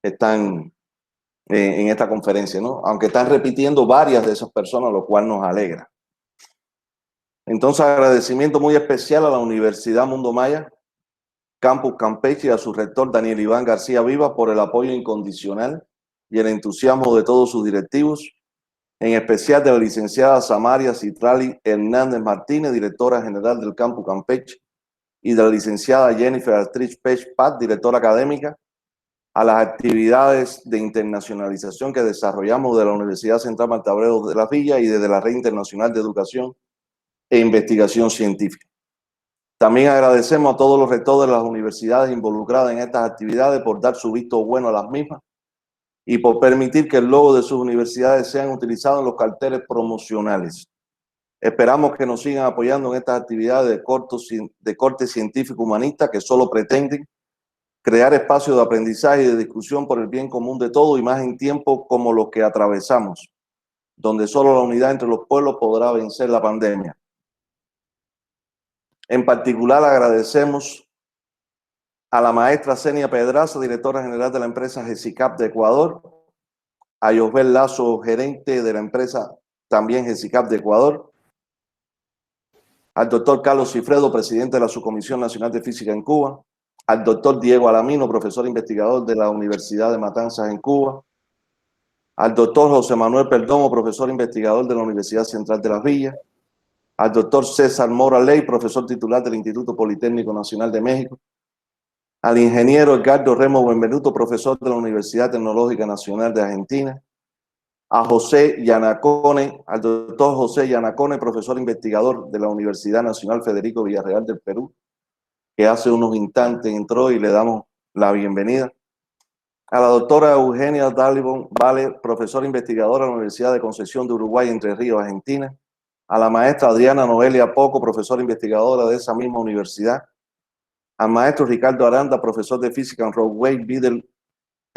están en esta conferencia, ¿no? Aunque están repitiendo varias de esas personas, lo cual nos alegra. Entonces, agradecimiento muy especial a la Universidad Mundo Maya, Campus Campeche, y a su rector Daniel Iván García Vivas por el apoyo incondicional y el entusiasmo de todos sus directivos, en especial de la licenciada Samaria Citrali Hernández Martínez, directora general del Campus Campeche, y de la licenciada Jennifer Astrich Pech Pat, directora académica, a las actividades de internacionalización que desarrollamos de la Universidad Central Marta Abreu de las Villas y desde la Red Internacional de Educación e Investigación Científica. También agradecemos a todos los rectores de las universidades involucradas en estas actividades por dar su visto bueno a las mismas y por permitir que el logo de sus universidades sean utilizados en los carteles promocionales. Esperamos que nos sigan apoyando en estas actividades de corte científico humanista que solo pretenden crear espacios de aprendizaje y de discusión por el bien común de todos, y más en tiempos como los que atravesamos, donde solo la unidad entre los pueblos podrá vencer la pandemia. En particular, agradecemos a la maestra Zenia Pedraza, directora general de la empresa GESICAP de Ecuador, a Josbel Lazo, gerente de la empresa también GESICAP de Ecuador, al doctor Carlos Cifredo, presidente de la Subcomisión Nacional de Física en Cuba, al doctor Diego Alamino, profesor investigador de la Universidad de Matanzas en Cuba, al doctor José Manuel Perdomo, profesor investigador de la Universidad Central de las Villas, al doctor César Mora Ley, profesor titular del Instituto Politécnico Nacional de México, al ingeniero Edgardo Remo Benvenuto, profesor de la Universidad Tecnológica Nacional de Argentina, a José Yanacone, al doctor José Yanacone, profesor investigador de la Universidad Nacional Federico Villarreal del Perú, que hace unos instantes entró y le damos la bienvenida. A la doctora Eugenia Dalibon Vale, profesora investigadora de la Universidad de Concepción de Uruguay, Entre Ríos, Argentina. A la maestra Adriana Noelia Poco, profesora investigadora de esa misma universidad. Al maestro Ricardo Aranda, profesor de física en Rodway Middle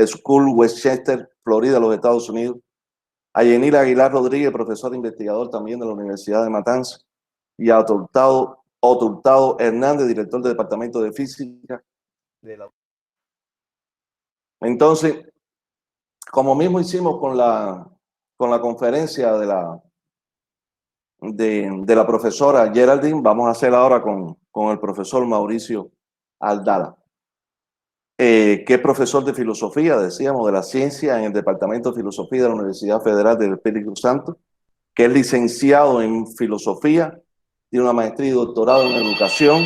School, Westchester, Florida, los Estados Unidos. A Yenil Aguilar Rodríguez, profesor investigador también de la Universidad de Matanzas. Y a Oturtado Hernández, director del Departamento de Física de la... Entonces, como mismo hicimos con la conferencia de la profesora Geraldine, vamos a hacer ahora con el profesor Mauricio Aldala, que es profesor de filosofía, decíamos, de la ciencia en el Departamento de Filosofía de la Universidad Federal del Espíritu Santo, que es licenciado en filosofía, tiene una maestría y doctorado en educación,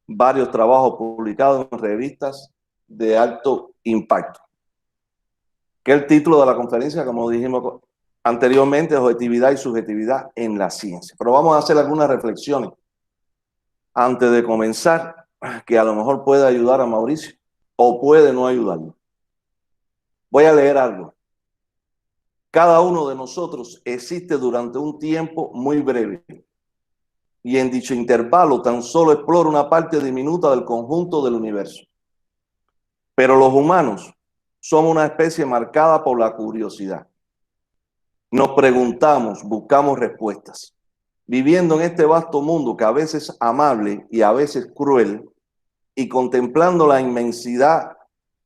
varios trabajos publicados en revistas de alto impacto. Que el título de la conferencia, como dijimos anteriormente, es Objetividad y Subjetividad en la Ciencia. Pero vamos a hacer algunas reflexiones antes de comenzar, que a lo mejor puede ayudar a Mauricio o puede no ayudarlo. Voy a leer algo. Cada uno de nosotros existe durante un tiempo muy breve, y en dicho intervalo tan solo explora una parte diminuta del conjunto del universo. Pero los humanos somos una especie marcada por la curiosidad. Nos preguntamos, buscamos respuestas. Viviendo en este vasto mundo que a veces es amable y a veces cruel, y contemplando la inmensidad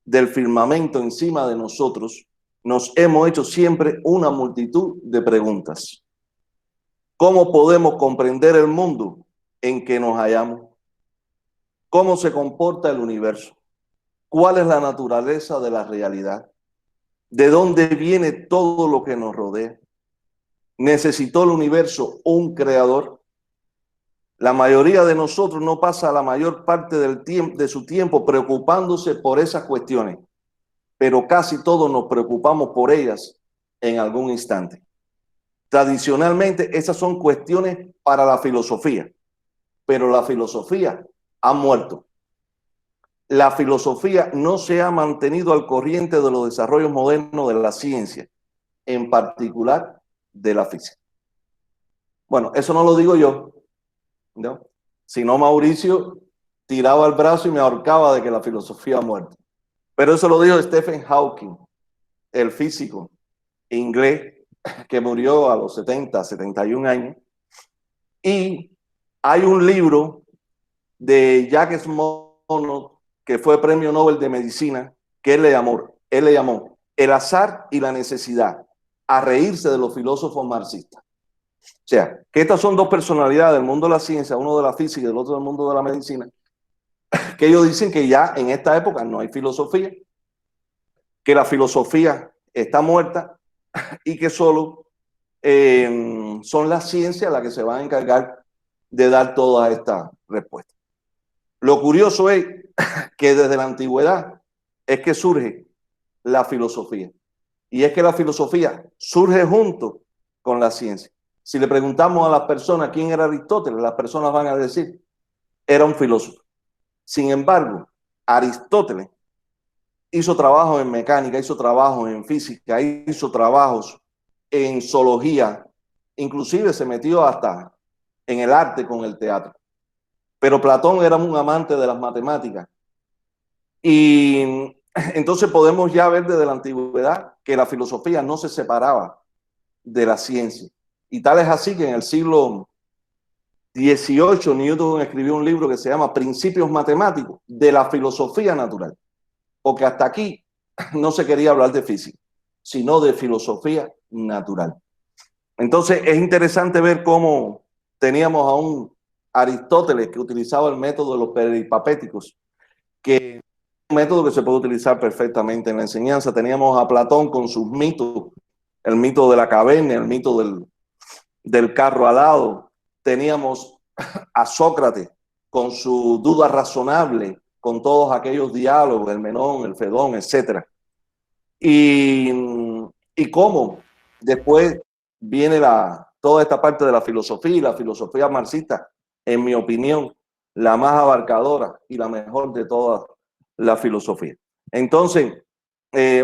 del firmamento encima de nosotros, nos hemos hecho siempre una multitud de preguntas. ¿Cómo podemos comprender el mundo en que nos hallamos? ¿Cómo se comporta el universo? ¿Cuál es la naturaleza de la realidad? ¿De dónde viene todo lo que nos rodea? ¿Necesitó el universo un creador? La mayoría de nosotros no pasa la mayor parte de su tiempo preocupándose por esas cuestiones, pero casi todos nos preocupamos por ellas en algún instante. Tradicionalmente, esas son cuestiones para la filosofía, pero la filosofía ha muerto. La filosofía no se ha mantenido al corriente de los desarrollos modernos de la ciencia, en particular de la física. Bueno, eso no lo digo yo, ¿no? Si no, Mauricio tiraba el brazo y me ahorcaba de que la filosofía ha muerto. Pero eso lo dijo Stephen Hawking, el físico inglés que murió a los 71 años. Y hay un libro de Jacques Monod, que fue premio Nobel de Medicina, que él le llamó él le llamó el azar y la necesidad, a reírse de los filósofos marxistas. O sea, que estas son dos personalidades del mundo de la ciencia, uno de la física y el otro del mundo de la medicina, que ellos dicen que ya en esta época no hay filosofía, que la filosofía está muerta y que solo son las ciencias las que se van a encargar de dar todas estas respuestas. Lo curioso es que desde la antigüedad es que surge la filosofía. Y es que la filosofía surge junto con la ciencia. Si le preguntamos a las personas quién era Aristóteles, las personas van a decir, era un filósofo. Sin embargo, Aristóteles hizo trabajos en mecánica, hizo trabajos en física, hizo trabajos en zoología, inclusive se metió hasta en el arte con el teatro. Pero Platón era un amante de las matemáticas. Y entonces podemos ya ver desde la antigüedad que la filosofía no se separaba de la ciencia. Y tal es así que en el siglo XVIII Newton escribió un libro que se llama Principios Matemáticos de la Filosofía Natural. Porque hasta aquí no se quería hablar de física, sino de filosofía natural. Entonces es interesante ver cómo teníamos a un Aristóteles que utilizaba el método de los peripapéticos, que es un método que se puede utilizar perfectamente en la enseñanza. Teníamos a Platón con sus mitos, el mito de la caverna, el mito del carro alado. Teníamos a Sócrates con su duda razonable, con todos aquellos diálogos, el Menón, el Fedón, etc. Y cómo después viene toda esta parte de la filosofía, y la filosofía marxista, en mi opinión, la más abarcadora y la mejor de todas las filosofías. Entonces,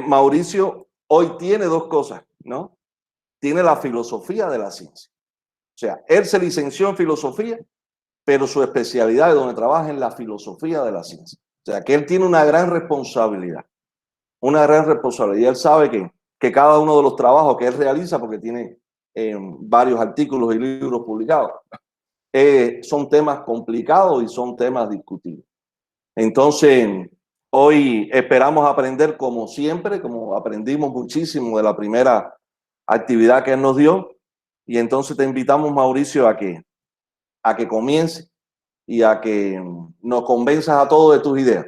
Mauricio hoy tiene dos cosas, ¿no? Tiene la filosofía de la ciencia. O sea, él se licenció en filosofía, pero su especialidad es donde trabaja en la filosofía de la ciencia. O sea, que él tiene una gran responsabilidad. Una gran responsabilidad. Él sabe que cada uno de los trabajos que él realiza, porque tiene varios artículos y libros publicados, son temas complicados y son temas discutibles. Entonces, hoy esperamos aprender como siempre, como aprendimos muchísimo de la primera actividad que él nos dio. Y entonces te invitamos, Mauricio, a que comience y a que nos convenzas a todos de tus ideas.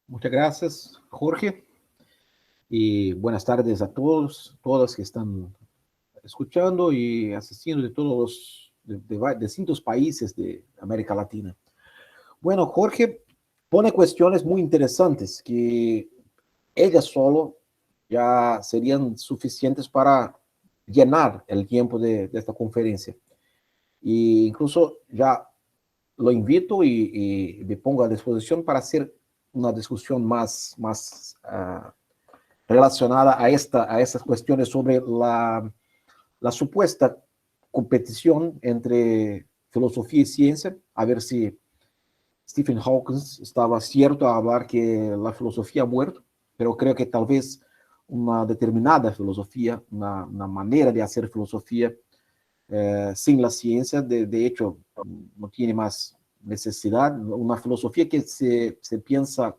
Muchas gracias, Jorge, y buenas tardes a todos, todas que están escuchando y asistiendo de todos los distintos países de América Latina. Bueno, Jorge pone cuestiones muy interesantes que ellas solo ya serían suficientes para llenar el tiempo de esta conferencia. E incluso ya lo invito y me pongo a disposición para hacer una discusión más relacionada a estas cuestiones sobre la supuesta competición entre filosofía y ciencia, a ver si Stephen Hawking estaba cierto a hablar que la filosofía ha muerto, pero creo que tal vez una determinada filosofía, una manera de hacer filosofía sin la ciencia, de hecho, no tiene más necesidad. Una filosofía que se piensa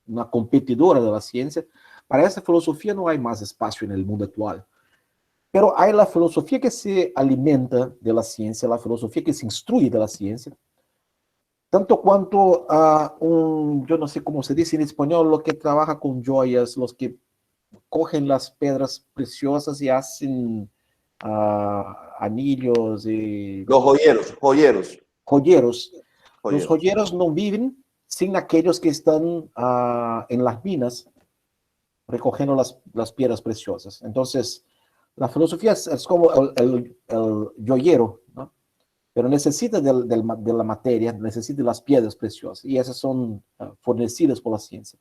una competidora de la ciencia, para esa filosofía no hay más espacio en el mundo actual. Pero hay la filosofía que se alimenta de la ciencia, la filosofía que se instruye de la ciencia, tanto cuanto a yo no sé cómo se dice en español, lo que trabaja con joyas, los que cogen las piedras preciosas y hacen anillos y Los joyeros. joyeros. Los Joyeros. joyeros no viven sin aquellos que están en las minas recogiendo las piedras preciosas. Entonces, la filosofía es como el joyero, ¿no? Pero necesita de la materia, necesita de las piedras preciosas, y esas son fornecidas por la ciencia.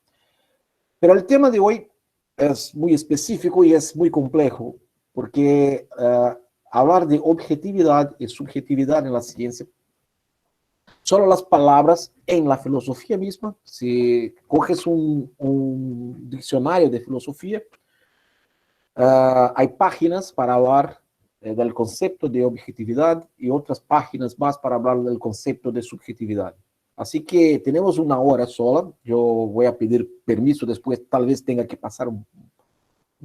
Pero el tema de hoy es muy específico y es muy complejo, porque hablar de objetividad y subjetividad en la ciencia, solo las palabras en la filosofía misma, si coges un diccionario de filosofía, hay páginas para hablar del concepto de objetividad y otras páginas más para hablar del concepto de subjetividad. Así que tenemos una hora sola. Yo voy a pedir permiso después, tal vez tenga que pasar un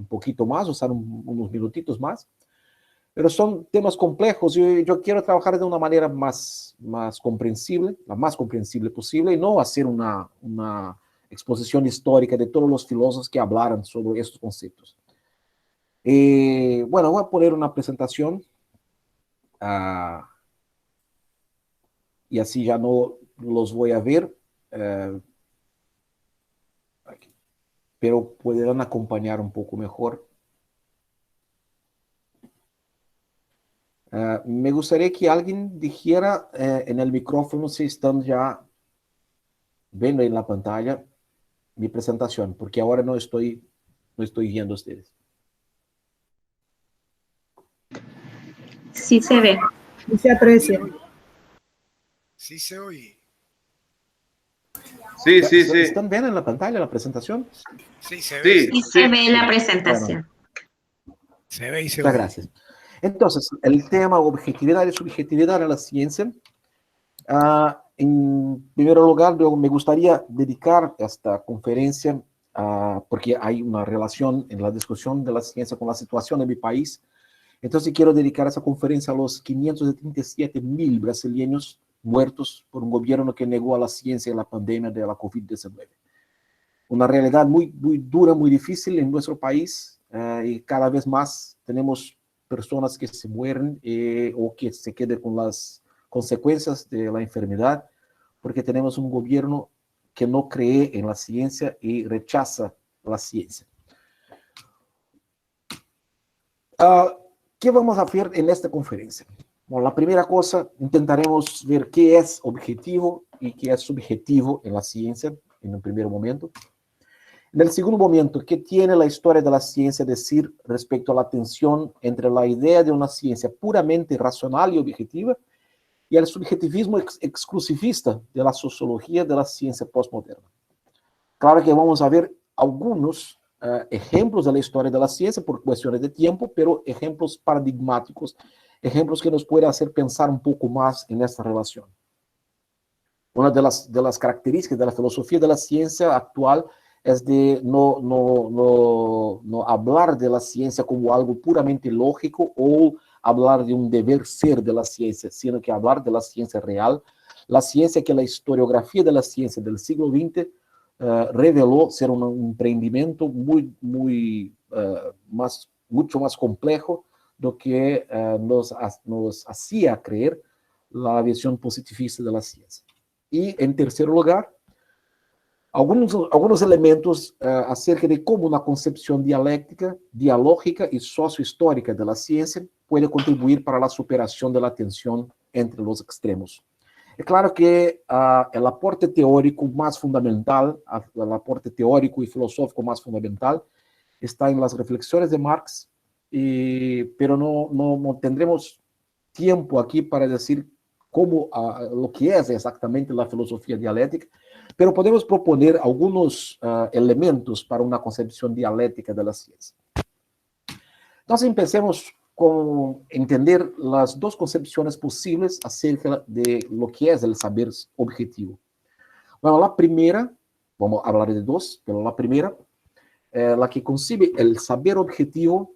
poquito más, usar unos minutitos más. Pero son temas complejos. Yo quiero trabajar de una manera más comprensible, la más comprensible posible, y no hacer una exposición histórica de todos los filósofos que hablaron sobre estos conceptos. Bueno, voy a poner una presentación y así ya no los voy a ver, pero podrán acompañar un poco mejor. Me gustaría que alguien dijera en el micrófono si están ya viendo en la pantalla mi presentación, porque ahora no estoy viendo a ustedes. Sí se ve. Y se aprecia. Sí se oye. Sí, sí, sí. ¿Están viendo en la pantalla la presentación? Sí, se ve. Sí. Sí se ve la presentación. Bueno, Se ve y se muchas oye. gracias. Entonces, el tema objetividad y subjetividad en la ciencia. En primer lugar, me gustaría dedicar esta conferencia, porque hay una relación en la discusión de la ciencia con la situación de mi país. Entonces quiero dedicar esa conferencia a los 537,000 brasileños muertos por un gobierno que negó a la ciencia en la pandemia de la COVID-19. Una realidad muy, muy dura, muy difícil en nuestro país, y cada vez más tenemos personas que se mueren o que se quedan con las consecuencias de la enfermedad, porque tenemos un gobierno que no cree en la ciencia y rechaza la ciencia. ¿Qué vamos a hacer en esta conferencia? Bueno, la primera cosa, intentaremos ver qué es objetivo y qué es subjetivo en la ciencia, en un primer momento. En el segundo momento, ¿qué tiene la historia de la ciencia decir respecto a la tensión entre la idea de una ciencia puramente racional y objetiva y el subjetivismo exclusivista de la sociología de la ciencia postmoderna? Claro que vamos a ver algunos ejemplos de la historia de la ciencia por cuestiones de tiempo, pero ejemplos paradigmáticos, ejemplos que nos pueden hacer pensar un poco más en esta relación. Una de las características de la filosofía de la ciencia actual es de no hablar de la ciencia como algo puramente lógico o hablar de un deber ser de la ciencia, sino que hablar de la ciencia real, la ciencia que la historiografía de la ciencia del siglo XX reveló ser un emprendimiento mucho más complejo de lo que nos hacía creer la visión positivista de la ciencia. Y en tercer lugar, algunos elementos acerca de cómo una concepción dialógica y sociohistórica de la ciencia puede contribuir para la superación de la tensión entre los extremos. Es claro que el aporte teórico más fundamental, el aporte teórico y filosófico más fundamental está en las reflexiones de Marx, pero no tendremos tiempo aquí para decir cómo, lo que es exactamente la filosofía dialéctica, pero podemos proponer algunos elementos para una concepción dialéctica de la ciencia. Entonces empecemos con entender las dos concepciones posibles acerca de lo que es el saber objetivo. Bueno, la primera, vamos a hablar de dos, pero la primera, la que concibe el saber objetivo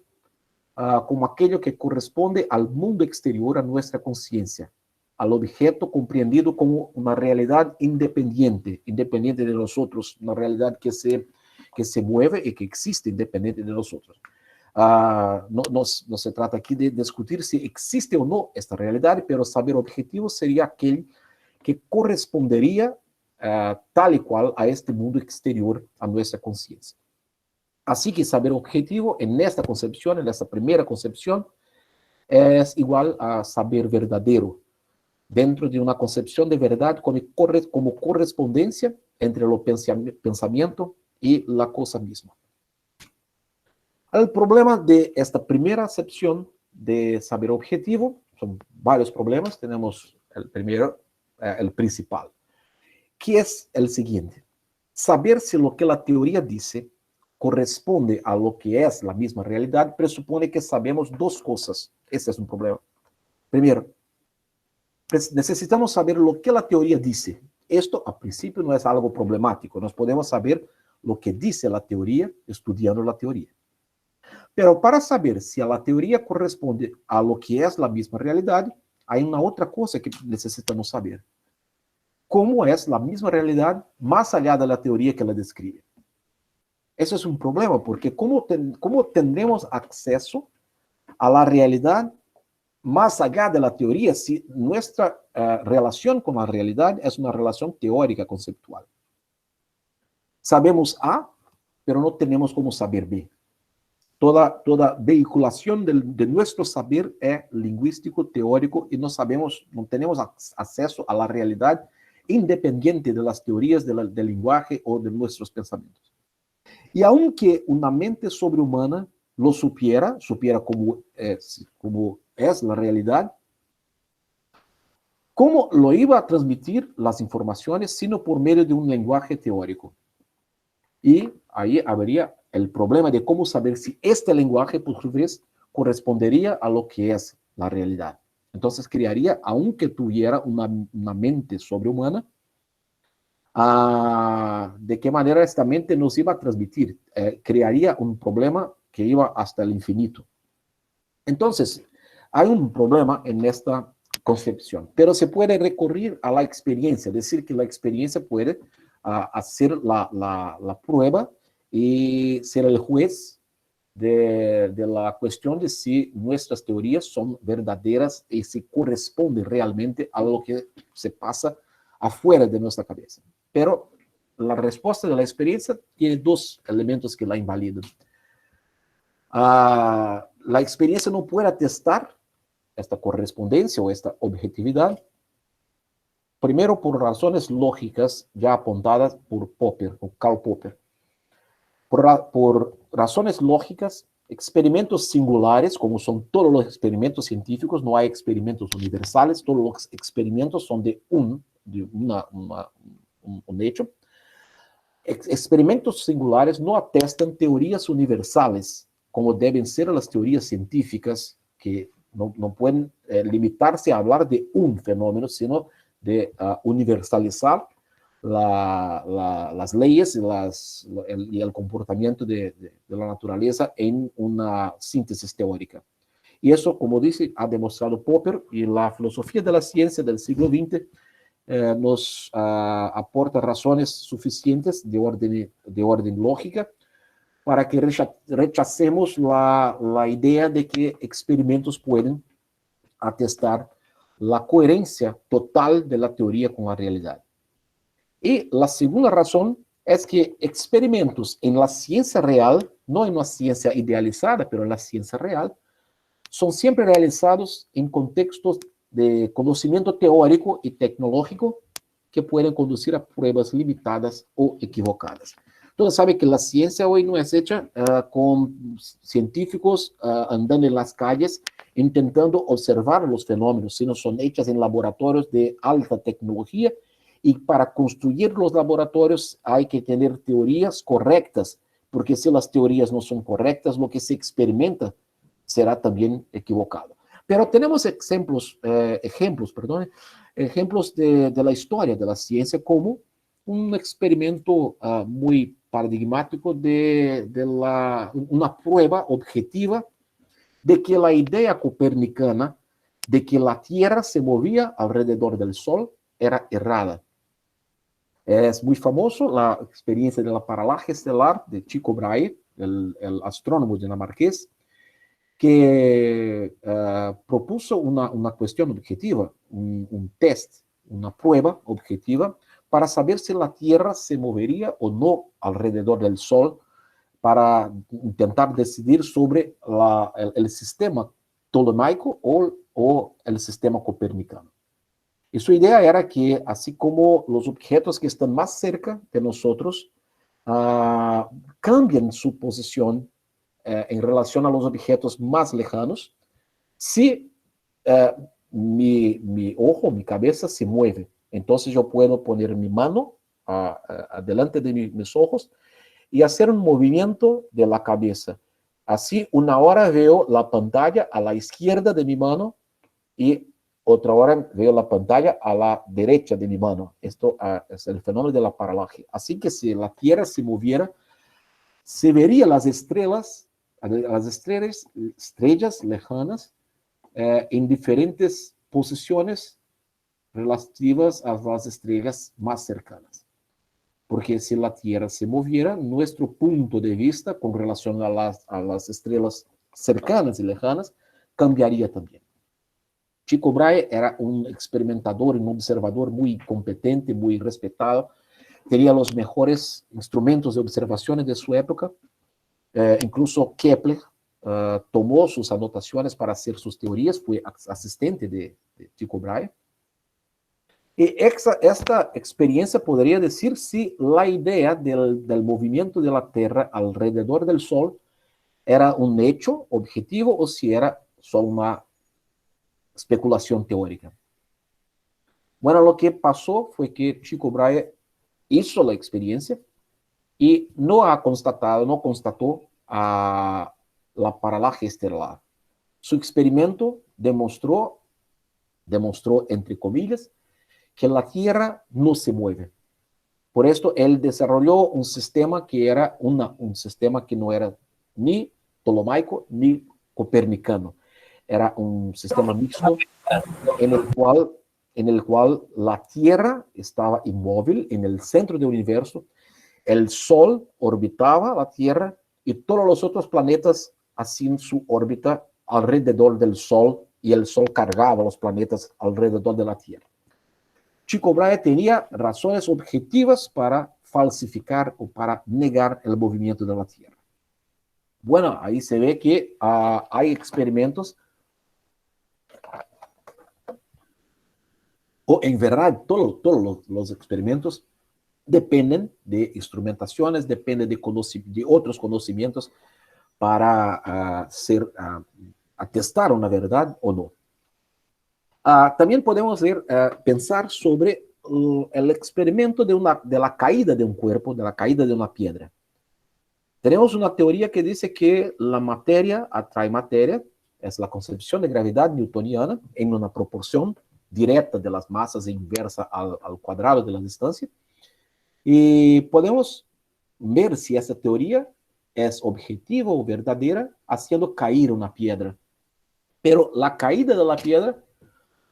como aquello que corresponde al mundo exterior a nuestra conciencia, al objeto comprendido como una realidad independiente de nosotros, una realidad que se mueve y que existe independiente de nosotros. No se trata aquí de discutir si existe o no esta realidad, pero saber objetivo sería aquel que correspondería tal y cual a este mundo exterior a nuestra conciencia. Así que saber objetivo en esta concepción, en esta primera concepción, es igual a saber verdadero, dentro de una concepción de verdad como correspondencia entre el pensamiento y la cosa misma. El problema de esta primera acepción de saber objetivo, son varios problemas, tenemos el primero, el principal, que es el siguiente: saber si lo que la teoría dice corresponde a lo que es la misma realidad presupone que sabemos dos cosas. Ese es un problema. Primero, necesitamos saber lo que la teoría dice. esto a principio no es algo problemático. Nos podemos saber lo que dice la teoría estudiando la teoría. Pero para saber si a la teoría corresponde a lo que es la misma realidad, hay una otra cosa que necesitamos saber. ¿Cómo es la misma realidad más allá de la teoría que la describe? Eso es un problema, porque ¿cómo tendremos acceso a la realidad más allá de la teoría si nuestra relación con la realidad es una relación teórica conceptual? Sabemos A, pero no tenemos cómo saber B. Toda vehiculación de nuestro saber es lingüístico, teórico, y no tenemos acceso a la realidad independiente de las teorías del lenguaje o de nuestros pensamientos. Y aunque una mente sobrehumana lo supiera como es la realidad, ¿cómo lo iba a transmitir las informaciones sino por medio de un lenguaje teórico? Y ahí habría el problema de cómo saber si este lenguaje, por su vez, correspondería a lo que es la realidad. Entonces crearía, aunque tuviera una mente sobrehumana, ¿de qué manera esta mente nos iba a transmitir? Crearía un problema que iba hasta el infinito. Entonces, hay un problema en esta concepción, pero se puede recurrir a la experiencia, decir que la experiencia puede hacer la prueba y ser el juez de la cuestión de si nuestras teorías son verdaderas y si corresponden realmente a lo que se pasa afuera de nuestra cabeza. Pero la respuesta de la experiencia tiene dos elementos que la invalidan. La experiencia no puede atestar esta correspondencia o esta objetividad, primero por razones lógicas ya apuntadas por Popper, o Karl Popper. Por razones lógicas, experimentos singulares, como son todos los experimentos científicos, no hay experimentos universales, todos los experimentos son de un hecho. Experimentos singulares no atestan teorías universales, como deben ser las teorías científicas, que no pueden limitarse a hablar de un fenómeno, sino de universalizar las leyes y el comportamiento de la naturaleza en una síntesis teórica. Y eso, como dice, ha demostrado Popper, y la filosofía de la ciencia del siglo XX nos aporta razones suficientes de orden lógica para que rechacemos la idea de que experimentos pueden atestar la coherencia total de la teoría con la realidad. Y la segunda razón es que experimentos en la ciencia real, no en una ciencia idealizada, pero en la ciencia real, son siempre realizados en contextos de conocimiento teórico y tecnológico que pueden conducir a pruebas limitadas o equivocadas. Todos saben que la ciencia hoy no es hecha con científicos andando en las calles intentando observar los fenómenos, sino son hechas en laboratorios de alta tecnología, y para construir los laboratorios hay que tener teorías correctas, porque si las teorías no son correctas, lo que se experimenta será también equivocado. Pero tenemos ejemplos de la historia de la ciencia, como un experimento muy paradigmático de una prueba objetiva de que la idea copernicana de que la Tierra se movía alrededor del Sol era errada. Es muy famoso la experiencia de la paralaje estelar de Tycho Brahe, el astrónomo dinamarqués, que propuso una cuestión objetiva, un test, una prueba objetiva, para saber si la Tierra se movería o no alrededor del Sol, para intentar decidir sobre el sistema ptolemaico o el sistema copernicano. Y su idea era que, así como los objetos que están más cerca de nosotros cambian su posición en relación a los objetos más lejanos, si mi ojo, mi cabeza se mueve, entonces yo puedo poner mi mano adelante de mis ojos y hacer un movimiento de la cabeza. Así, una hora veo la pantalla a la izquierda de mi mano y otra hora veo la pantalla a la derecha de mi mano. Esto es el fenómeno de la paralaje. Así que si la Tierra se moviera, se verían las estrellas lejanas en diferentes posiciones relativas a las estrellas más cercanas. Porque si la Tierra se moviera, nuestro punto de vista con relación a las estrellas cercanas y lejanas cambiaría también. Tycho Brahe era un experimentador, un observador muy competente, muy respetado. Tenía los mejores instrumentos de observaciones de su época. Incluso Kepler tomó sus anotaciones para hacer sus teorías, fue asistente de Tycho Brahe. Y esta experiencia podría decir si la idea del movimiento de la Tierra alrededor del Sol era un hecho objetivo o si era solo una especulación teórica. Bueno, lo que pasó fue que Tycho Brahe hizo la experiencia y no constató la paralaje estelar. Su experimento demostró, entre comillas, que la Tierra no se mueve. Por esto, él desarrolló un sistema que era un sistema que no era ni ptolomaico ni copernicano. Era un sistema mixto en el cual la Tierra estaba inmóvil en el centro del universo, el Sol orbitaba la Tierra y todos los otros planetas hacían su órbita alrededor del Sol y el Sol cargaba los planetas alrededor de la Tierra. Tycho Brahe tenía razones objetivas para falsificar o para negar el movimiento de la Tierra. Bueno, ahí se ve que hay experimentos, o en verdad todos los experimentos dependen de instrumentaciones, dependen de otros conocimientos para atestar una verdad o no. También podemos pensar sobre el experimento de la caída de un cuerpo, de la caída de una piedra. Tenemos una teoría que dice que la materia atrae materia, es la concepción de gravedad newtoniana en una proporción directa de las masas e inversa al cuadrado de la distancia. Y podemos ver si esa teoría es objetiva o verdadera haciendo caer una piedra. Pero la caída de la piedra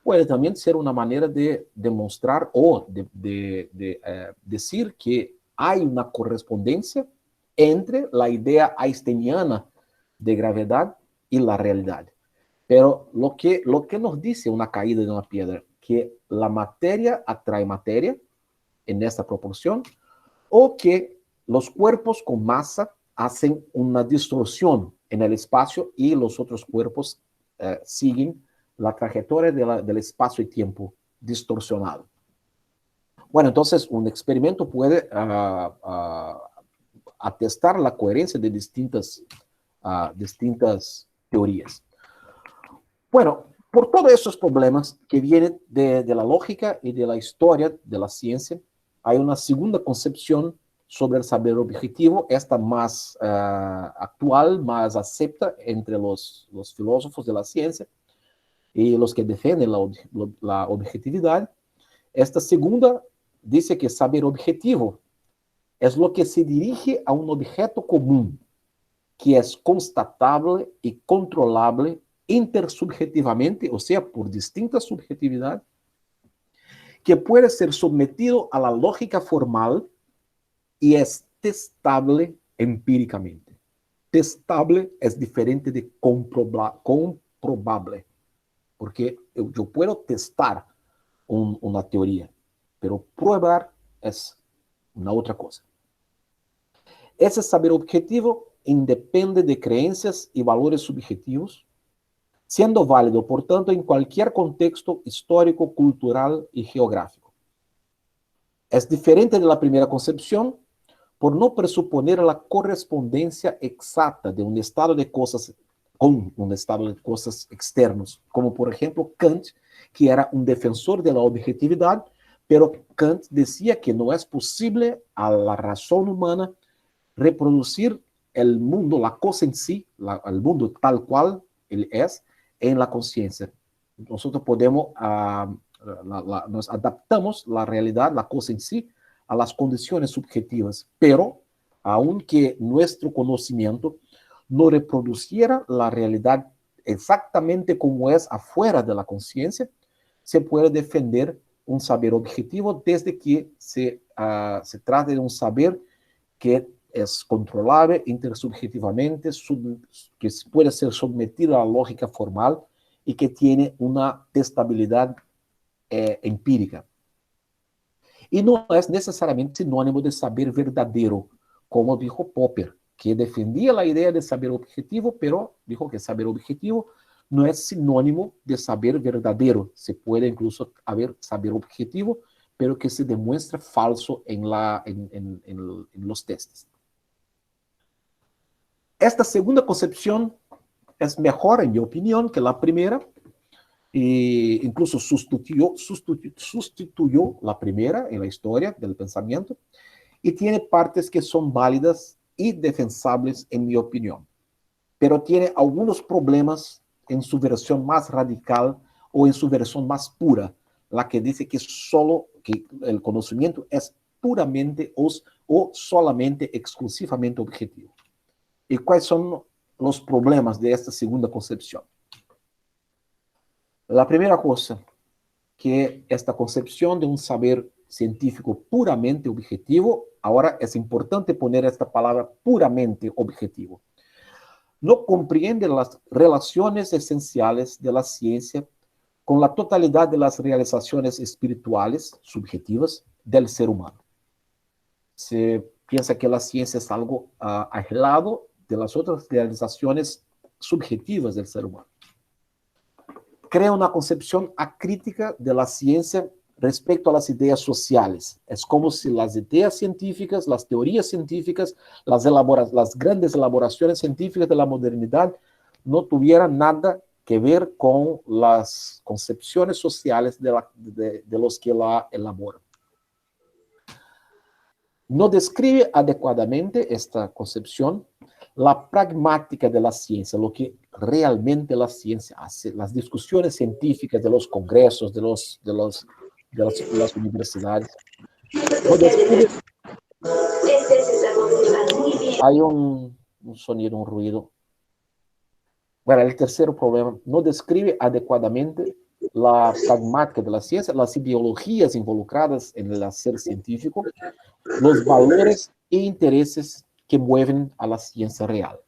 puede también ser una manera de demostrar o de decir que hay una correspondencia entre la idea einsteiniana de gravedad y la realidad. Pero lo que nos dice una caída de una piedra, que la materia atrae materia en esta proporción, o que los cuerpos con masa hacen una distorsión en el espacio y los otros cuerpos siguen la trayectoria del espacio y tiempo distorsionado. Bueno, entonces un experimento puede atestar la coherencia de distintas teorías. Bueno, por todos esos problemas que vienen de la lógica y de la historia de la ciencia, hay una segunda concepción sobre el saber objetivo, esta más actual, más acepta entre los filósofos de la ciencia y los que defienden la objetividad. Esta segunda dice que saber objetivo es lo que se dirige a un objeto común, que es constatable y controlable intersubjetivamente, o sea, por distinta subjetividad, que puede ser sometido a la lógica formal y es testable empíricamente. Testable es diferente de comprobable, porque yo puedo testar una teoría, pero probar es una otra cosa. Ese saber objetivo independe de creencias y valores subjetivos, siendo válido, por tanto, en cualquier contexto histórico, cultural y geográfico. Es diferente de la primera concepción por no presuponer la correspondencia exacta de un estado de cosas con un estado de cosas externos, como por ejemplo Kant, que era un defensor de la objetividad, pero Kant decía que no es posible a la razón humana reproducir el mundo, la cosa en sí, el mundo tal cual él es, en la conciencia. nosotros podemos, nos adaptamos la realidad, la cosa en sí, a las condiciones subjetivas, pero aunque nuestro conocimiento no reproduciera la realidad exactamente como es afuera de la conciencia, se puede defender un saber objetivo desde que se trate de un saber que es controlable intersubjetivamente, que puede ser sometido a la lógica formal y que tiene una testabilidad empírica. Y no es necesariamente sinónimo de saber verdadero, como dijo Popper, que defendía la idea de saber objetivo, pero dijo que saber objetivo no es sinónimo de saber verdadero. Se puede incluso haber saber objetivo, pero que se demuestra falso en los testes. Esta segunda concepción es mejor, en mi opinión, que la primera, e incluso sustituyó la primera en la historia del pensamiento, y tiene partes que son válidas y defensables, en mi opinión, pero tiene algunos problemas en su versión más radical o en su versión más pura, la que dice que el conocimiento es puramente o solamente exclusivamente objetivo. ¿Y cuáles son los problemas de esta segunda concepción? La primera cosa, que esta concepción de un saber científico puramente objetivo, ahora es importante poner esta palabra puramente objetivo, no comprende las relaciones esenciales de la ciencia con la totalidad de las realizaciones espirituales subjetivas del ser humano. Se piensa que la ciencia es algo aislado de las otras realizaciones subjetivas del ser humano. Crea una concepción acrítica de la ciencia respecto a las ideas sociales. Es como si las ideas científicas, las teorías científicas, las grandes elaboraciones científicas de la modernidad no tuvieran nada que ver con las concepciones sociales de los que la elaboran. No describe adecuadamente esta concepción la pragmática de la ciencia, lo que realmente la ciencia hace, las discusiones científicas de los congresos, de las universidades. No describe... Hay un sonido, un ruido. Bueno, el tercer problema, no describe adecuadamente la pragmática de la ciencia, las ideologías involucradas en el hacer científico, los valores e intereses que mueven a la ciencia real.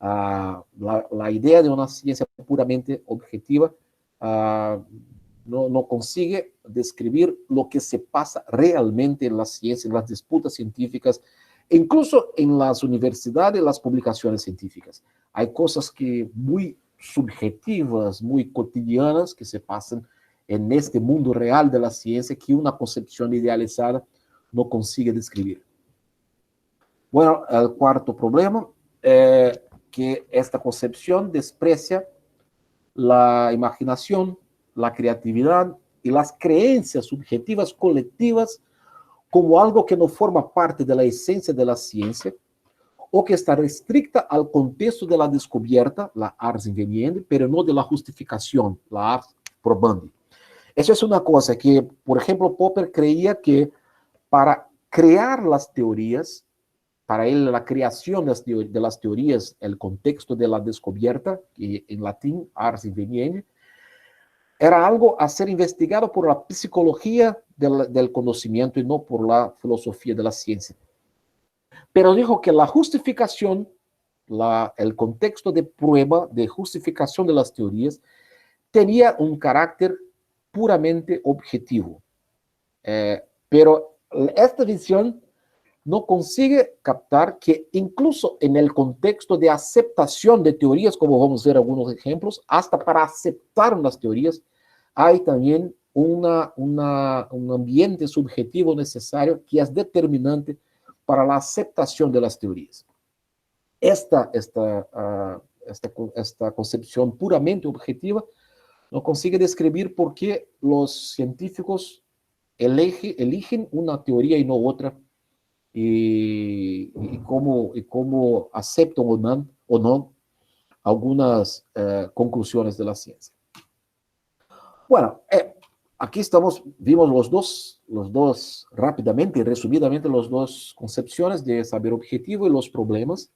La idea de una ciencia puramente objetiva no consigue describir lo que se pasa realmente en la ciencia, en las disputas científicas, incluso en las universidades, las publicaciones científicas. Hay cosas que muy subjetivas, muy cotidianas, que se pasan en este mundo real de la ciencia que una concepción idealizada no consigue describir. Bueno, el cuarto problema, que esta concepción desprecia la imaginación, la creatividad y las creencias subjetivas colectivas como algo que no forma parte de la esencia de la ciencia o que está restricta al contexto de la descubierta, la ars inveniendi, pero no de la justificación, la ars probandi. Eso es una cosa que, por ejemplo, Popper creía que para crear las teorías, para él la creación de las teorías, el contexto de la descubierta, que en latín ars inveniendi, era algo a ser investigado por la psicología del conocimiento y no por la filosofía de la ciencia. Pero dijo que la justificación, el contexto de prueba, de justificación de las teorías, tenía un carácter puramente objetivo. Pero esta visión no consigue captar que incluso en el contexto de aceptación de teorías, como vamos a ver algunos ejemplos, hasta para aceptar las teorías, hay también un ambiente subjetivo necesario que es determinante para la aceptación de las teorías. Esta concepción puramente objetiva no consigue describir por qué los científicos eligen una teoría y no otra, y cómo aceptan o no algunas conclusiones de la ciencia. Bueno, aquí vimos los dos rápidamente y resumidamente, las dos concepciones de saber objetivo y los problemas.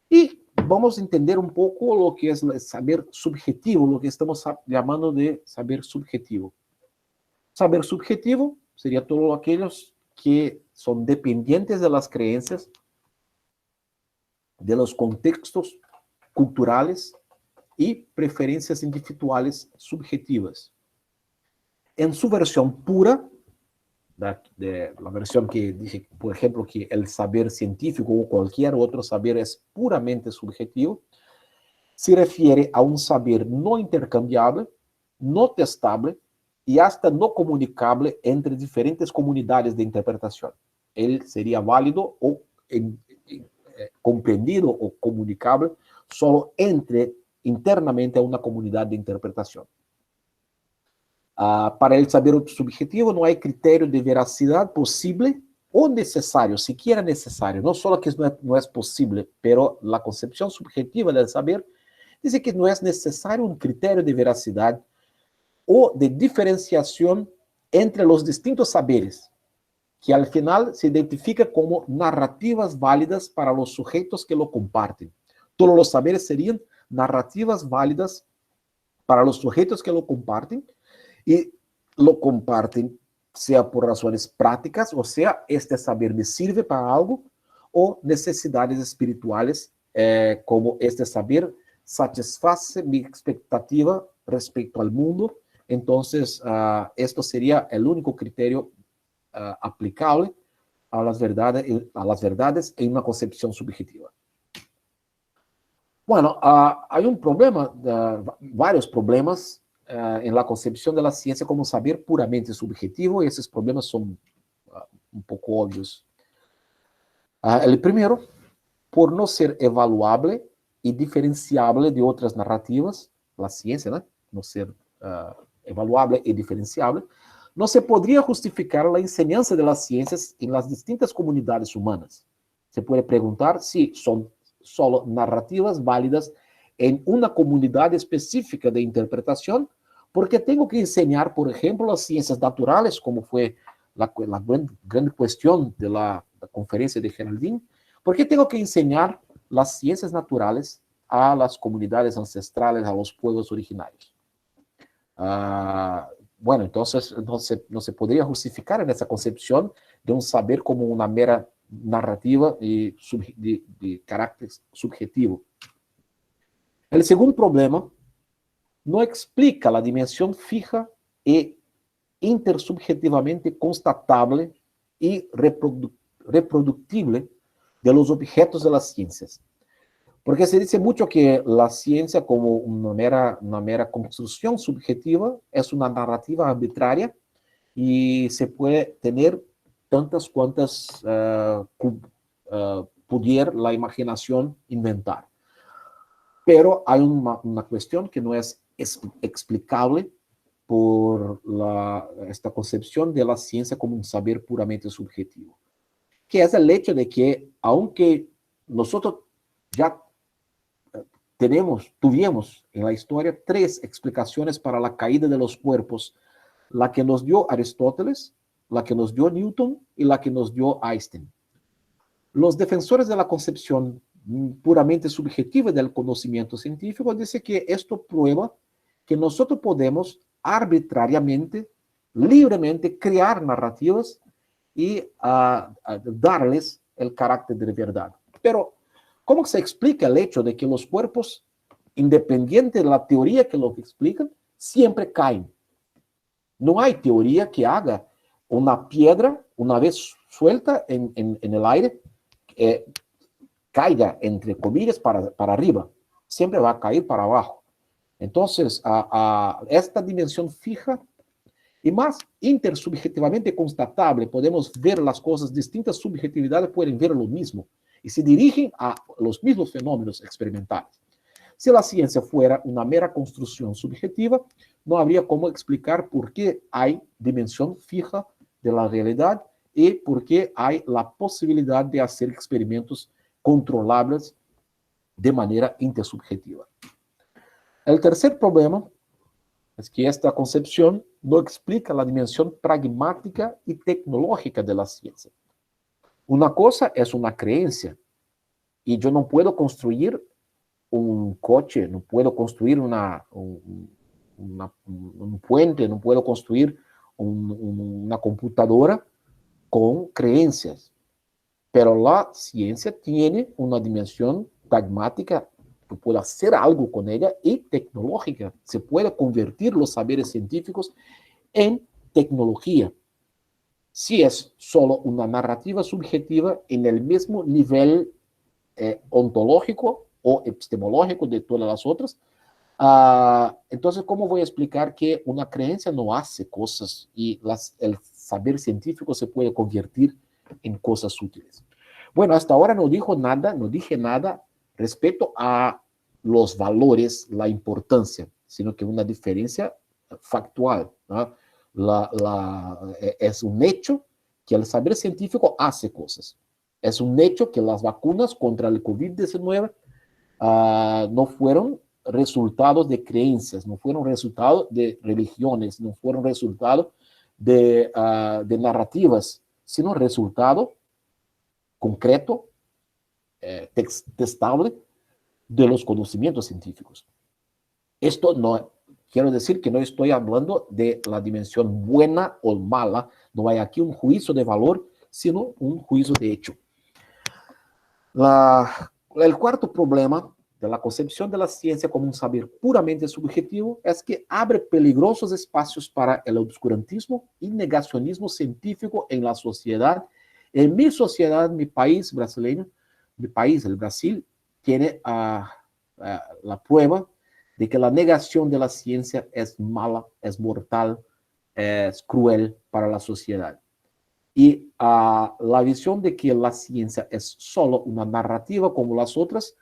Y vamos a entender un poco lo que es el saber subjetivo, lo que estamos llamando de saber subjetivo. Saber subjetivo sería todos aquellos que son dependientes de las creencias, de los contextos culturales y preferencias individuales subjetivas. En su versión pura, de la versión que dije, por ejemplo, que el saber científico o cualquier otro saber es puramente subjetivo, se refiere a un saber no intercambiable, no testable y hasta no comunicable entre diferentes comunidades de interpretación. Él sería válido o comprendido o comunicable solo internamente a una comunidad de interpretación. Para el saber subjetivo no hay criterio de veracidad posible o necesario, siquiera necesario. No solo que no es posible, pero la concepción subjetiva del saber dice que no es necesario un criterio de veracidad o de diferenciación entre los distintos saberes, que al final se identifica como narrativas válidas para los sujetos que lo comparten. Todos los saberes serían narrativas válidas para los sujetos que lo comparten, y lo comparten sea por razones prácticas, o sea, este saber me sirve para algo, o necesidades espirituales, como este saber satisface mi expectativa respecto al mundo. Entonces, esto sería el único criterio aplicable a las verdades en una concepción subjetiva. Bueno, hay un problema, varios problemas en la concepción de la ciencia como saber puramente subjetivo, y esos problemas son un poco obvios. El primero, por no ser evaluable y diferenciable de otras narrativas, la ciencia, ¿no? No ser evaluable y diferenciable, no se podría justificar la enseñanza de las ciencias en las distintas comunidades humanas. Se puede preguntar si son solo narrativas válidas en una comunidad específica de interpretación, porque tengo que enseñar, por ejemplo, las ciencias naturales, como fue la gran cuestión de la conferencia de Geraldine. ¿Por qué tengo que enseñar las ciencias naturales a las comunidades ancestrales, a los pueblos originarios? Bueno, entonces no se podría justificar en esa concepción de un saber como una mera narrativa de carácter subjetivo. El segundo problema no explica la dimensión fija e intersubjetivamente constatable y reproductible de los objetos de las ciencias. Porque se dice mucho que la ciencia, como una mera construcción subjetiva, es una narrativa arbitraria y se puede tener tantas cuantas pudiera la imaginación inventar. Pero hay una cuestión que no es explicable por esta concepción de la ciencia como un saber puramente subjetivo, que es el hecho de que, aunque nosotros ya tuvimos en la historia 3 explicaciones para la caída de los cuerpos, la que nos dio Aristóteles, la que nos dio Newton y la que nos dio Einstein. Los defensores de la concepción puramente subjetiva del conocimiento científico dicen que esto prueba que nosotros podemos arbitrariamente, libremente crear narrativas y darles el carácter de verdad. Pero, ¿cómo se explica el hecho de que los cuerpos, independiente de la teoría que lo explican, siempre caen? No hay teoría que haga una piedra, una vez suelta en el aire, caiga, entre comillas, para arriba. Siempre va a caer para abajo. Entonces, esta dimensión fija y más intersubjetivamente constatable, podemos ver las cosas, distintas subjetividades pueden ver lo mismo y se dirigen a los mismos fenómenos experimentales. Si la ciencia fuera una mera construcción subjetiva, no habría cómo explicar por qué hay dimensión fija de la realidad y por qué hay la posibilidad de hacer experimentos controlables de manera intersubjetiva. El tercer problema es que esta concepción no explica la dimensión pragmática y tecnológica de la ciencia. Una cosa es una creencia, y yo no puedo construir un coche, no puedo construir un puente, no puedo construir una computadora con creencias. Pero la ciencia tiene una dimensión pragmática, que puede hacer algo con ella, y tecnológica. Se puede convertir los saberes científicos en tecnología. Si es solo una narrativa subjetiva en el mismo nivel ontológico o epistemológico de todas las otras, entonces, ¿cómo voy a explicar que una creencia no hace cosas y el saber científico se puede convertir en cosas útiles? Bueno, hasta ahora no dije nada respecto a los valores, la importancia, sino que una diferencia factual, ¿no? Es un hecho que el saber científico hace cosas. Es un hecho que las vacunas contra el COVID-19 no fueron resultados de creencias, no fueron resultados de religiones, no fueron resultados de narrativas, sino resultado concreto, testable de los conocimientos científicos. Esto no, quiero decir que no estoy hablando de la dimensión buena o mala, no hay aquí un juicio de valor, sino un juicio de hecho. El cuarto problema de la concepción de la ciencia como un saber puramente subjetivo es que abre peligrosos espacios para el obscurantismo y negacionismo científico en la sociedad. En mi sociedad, mi país brasileño, mi país, el Brasil, tiene la prueba de que la negación de la ciencia es mala, es mortal, es cruel para la sociedad. Y la visión de que la ciencia es solo una narrativa como las otras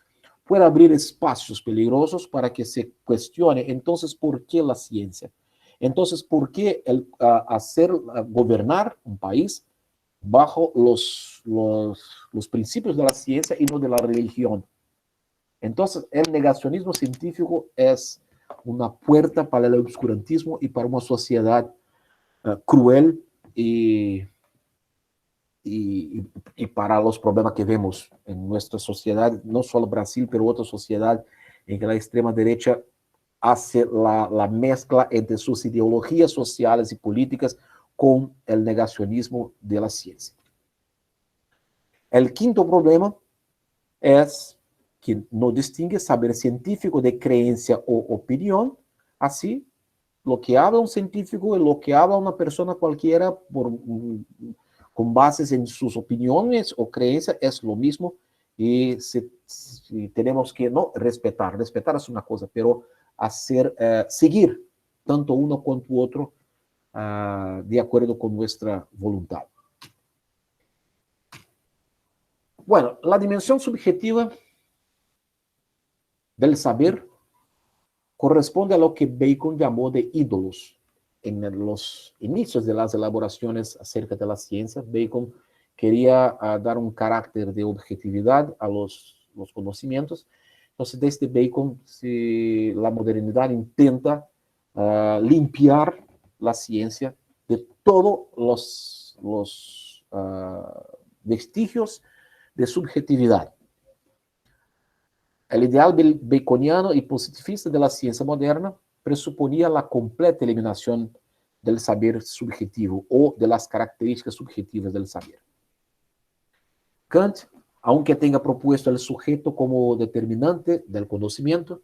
puede abrir espacios peligrosos para que se cuestione, entonces, ¿por qué la ciencia? Entonces, ¿por qué gobernar un país bajo los principios de la ciencia y no de la religión? Entonces, el negacionismo científico es una puerta para el obscurantismo y para una sociedad cruel y para los problemas que vemos en nuestra sociedad, no solo Brasil, pero otra sociedad en que la extrema derecha hace la mezcla entre sus ideologías sociales y políticas con el negacionismo de la ciencia. El quinto problema es que no distingue saber científico de creencia o opinión. Así, lo que habla un científico y lo que habla una persona cualquiera con bases en sus opiniones o creencias es lo mismo, y si tenemos que no respetar es una cosa, pero seguir tanto uno cuanto otro de acuerdo con nuestra voluntad. Bueno, la dimensión subjetiva del saber corresponde a lo que Bacon llamó de ídolos. En los inicios de las elaboraciones acerca de la ciencia, Bacon quería dar un carácter de objetividad a los conocimientos. Entonces, desde Bacon, la modernidad intenta limpiar la ciencia de todos los vestigios de subjetividad. El ideal baconiano y positivista de la ciencia moderna presuponía la completa eliminación del saber subjetivo o de las características subjetivas del saber. Kant, aunque tenga propuesto el sujeto como determinante del conocimiento,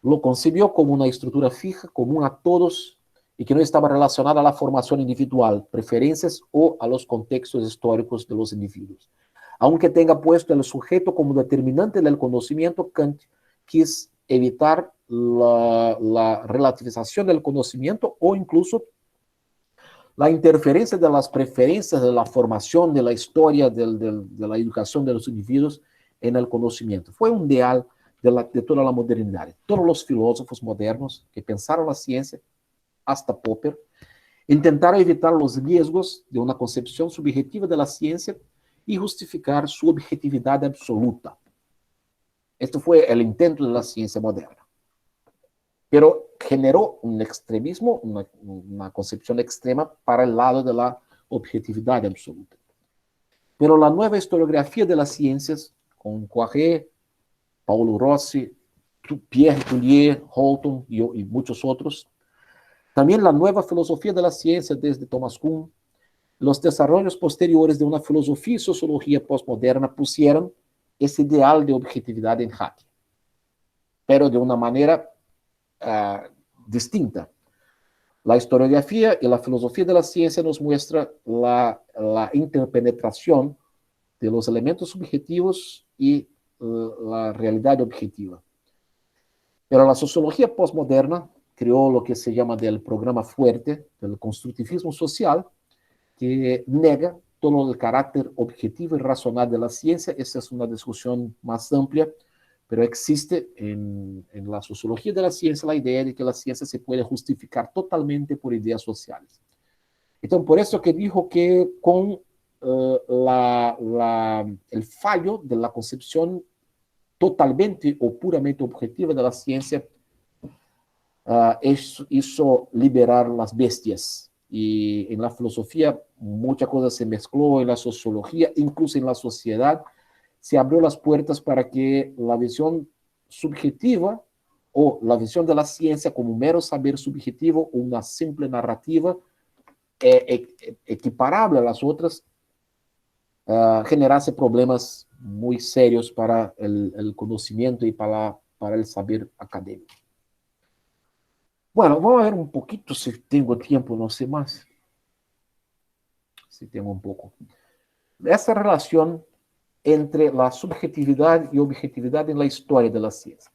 lo concibió como una estructura fija, común a todos y que no estaba relacionada a la formación individual, preferencias o a los contextos históricos de los individuos. Aunque tenga puesto el sujeto como determinante del conocimiento, Kant quiso evitar la relativización del conocimiento o incluso la interferencia de las preferencias de la formación, de la historia, de la educación de los individuos en el conocimiento. Fue un ideal de toda la modernidad. Todos los filósofos modernos que pensaron la ciencia, hasta Popper, intentaron evitar los riesgos de una concepción subjetiva de la ciencia y justificar su objetividad absoluta. Este fue el intento de la ciencia moderna. pero generó un extremismo, una concepción extrema para el lado de la objetividad absoluta. Pero la nueva historiografía de las ciencias, con Poiré, Paulo Rossi, Pierre Tournier, Holton y muchos otros, también la nueva filosofía de la ciencia desde Thomas Kuhn, los desarrollos posteriores de una filosofía y sociología postmoderna pusieron ese ideal de objetividad en jaque, pero de una manera distinta. La historiografía y la filosofía de la ciencia nos muestra la interpenetración de los elementos subjetivos y la realidad objetiva. Pero la sociología postmoderna creó lo que se llama del programa fuerte, del constructivismo social, que nega todo el carácter objetivo y racional de la ciencia. Esta es una discusión más amplia, pero existe en la sociología de la ciencia la idea de que la ciencia se puede justificar totalmente por ideas sociales. Entonces, por eso que dijo que con el fallo de la concepción totalmente o puramente objetiva de la ciencia, hizo liberar las bestias. Y en la filosofía muchas cosas se mezcló, en la sociología, incluso en la sociedad, se abrió las puertas para que la visión subjetiva o la visión de la ciencia como un mero saber subjetivo o una simple narrativa equiparable a las otras, generase problemas muy serios para el conocimiento y para el saber académico. Bueno, vamos a ver un poquito si tengo tiempo, no sé más. Si tengo un poco. Esa relación entre la subjetividad y objetividad en la historia de la ciencia.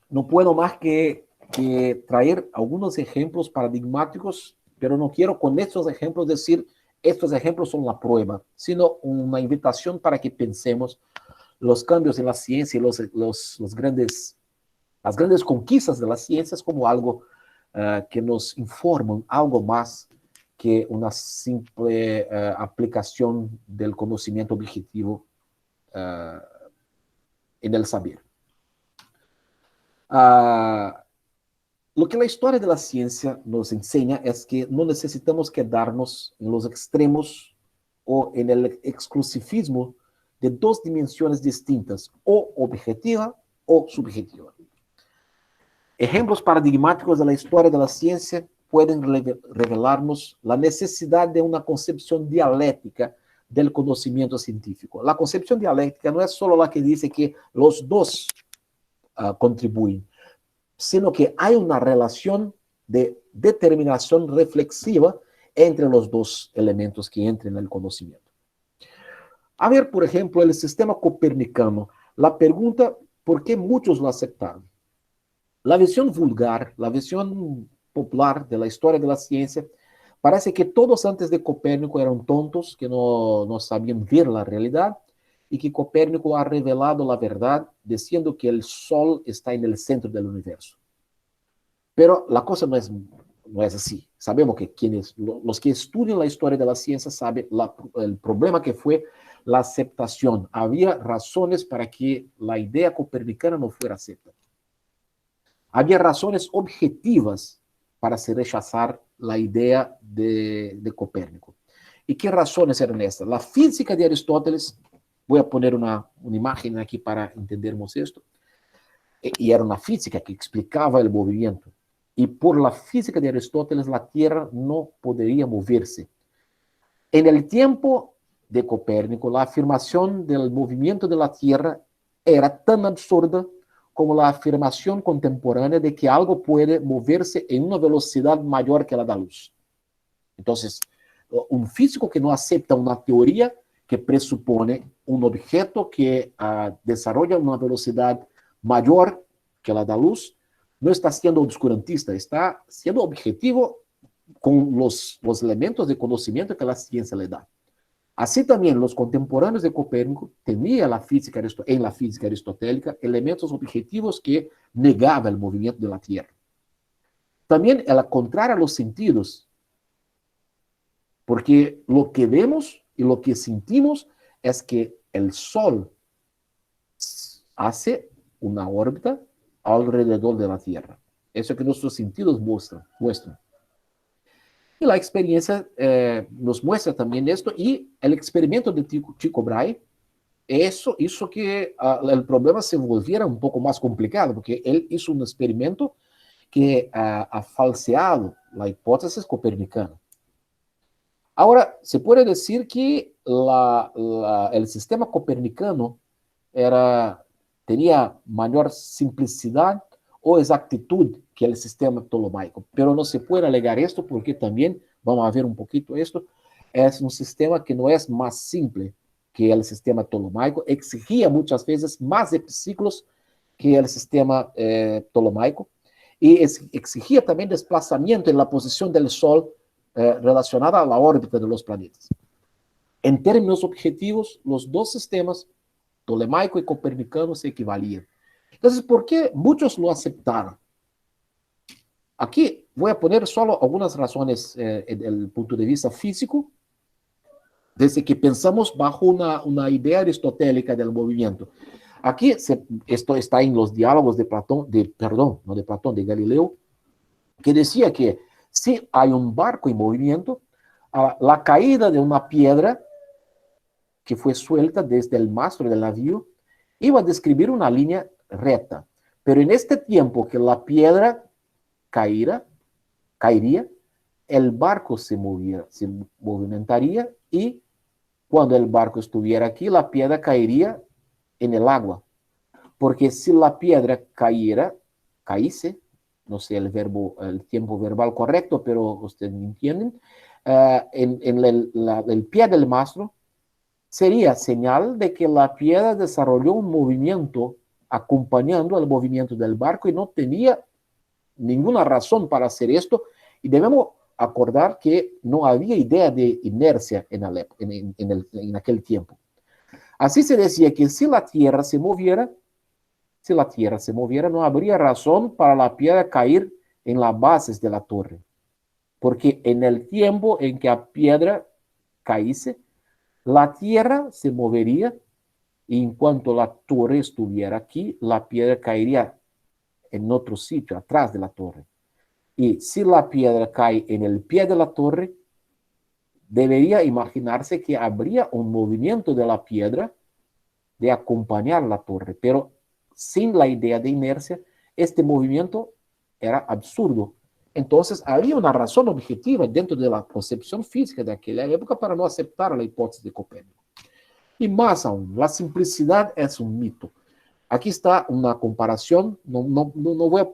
No puedo más que traer algunos ejemplos paradigmáticos, pero no quiero con estos ejemplos decir estos ejemplos son la prueba, sino una invitación para que pensemos los cambios en la ciencia y las grandes conquistas de las ciencias como algo que nos informan algo más que una simple aplicación del conocimiento objetivo en el saber. Lo que la historia de la ciencia nos enseña es que no necesitamos quedarnos en los extremos o en el exclusivismo de dos dimensiones distintas, o objetiva o subjetiva. Ejemplos paradigmáticos de la historia de la ciencia pueden revelarnos la necesidad de una concepción dialéctica del conocimiento científico. La concepción dialéctica no es solo la que dice que los dos contribuyen, sino que hay una relación de determinación reflexiva entre los dos elementos que entran en el conocimiento. A ver, por ejemplo, el sistema copernicano. La pregunta, ¿por qué muchos lo aceptaron? La visión vulgar, la visión popular de la historia de la ciencia, parece que todos antes de Copérnico eran tontos, que no sabían ver la realidad, y que Copérnico ha revelado la verdad diciendo que el Sol está en el centro del universo. Pero la cosa no es así. Sabemos que los que estudian la historia de la ciencia saben el problema que fue la aceptación. Había razones para que la idea copernicana no fuera aceptada. Había razones objetivas para se rechazar la idea de Copérnico. ¿Y qué razones eran estas? La física de Aristóteles, voy a poner una imagen aquí para entendermos esto, y era una física que explicaba el movimiento. Y por la física de Aristóteles, la Tierra no podría moverse. En el tiempo de Copérnico, la afirmación del movimiento de la Tierra era tan absurda como la afirmación contemporánea de que algo puede moverse en una velocidad mayor que la de la luz. Entonces, un físico que no acepta una teoría que presupone un objeto que desarrolla una velocidad mayor que la de la luz, no está siendo obscurantista, está siendo objetivo con los elementos de conocimiento que la ciencia le da. Así también los contemporáneos de Copérnico tenían en la física aristotélica elementos objetivos que negaban el movimiento de la Tierra. También el contrario a los sentidos, porque lo que vemos y lo que sentimos es que el Sol hace una órbita alrededor de la Tierra. Eso que nuestros sentidos muestran. Y la experiencia nos muestra también esto, y el experimento de Tycho Brahe, eso hizo que el problema se volviera un poco más complicado, porque él hizo un experimento que ha falseado la hipótesis copernicana. Ahora, se puede decir que el sistema copernicano tenía mayor simplicidad o exactitud que el sistema ptolomaico, pero no se puede alegar esto porque también, vamos a ver un poquito esto, es un sistema que no es más simple que el sistema ptolomaico, exigía muchas veces más epiciclos que el sistema ptolomaico, y exigía también desplazamiento en la posición del Sol relacionada a la órbita de los planetas. En términos objetivos, los dos sistemas, ptolomaico y copernicano, se equivalían. Entonces, ¿por qué muchos lo aceptaron? Aquí voy a poner solo algunas razones desde el punto de vista físico, desde que pensamos bajo una idea aristotélica del movimiento. Aquí, esto está en los diálogos de de Galileo, que decía que si hay un barco en movimiento, la caída de una piedra que fue suelta desde el mastro del navío iba a describir una línea recta. Pero en este tiempo que la piedra caería, el barco se movimentaría, y cuando el barco estuviera aquí, la piedra caería en el agua. Porque si la piedra caíse, no sé el tiempo verbal correcto, pero ustedes me entienden, en el pie del mastro, sería señal de que la piedra desarrolló un movimiento acompañando el movimiento del barco y no tenía ninguna razón para hacer esto. Y debemos acordar que no había idea de inercia en aquel tiempo. Así se decía que si la Tierra se moviera, no habría razón para la piedra caer en las bases de la torre. Porque en el tiempo en que la piedra caíse, la Tierra se movería, y en cuanto la torre estuviera aquí, la piedra caería en otro sitio, atrás de la torre. Y si la piedra cae en el pie de la torre, debería imaginarse que habría un movimiento de la piedra de acompañar la torre, pero sin la idea de inercia, este movimiento era absurdo. Entonces, había una razón objetiva dentro de la concepción física de aquella época para no aceptar la hipótesis de Copérnico. Y más aún, la simplicidad es un mito. Aquí está una comparación, no voy a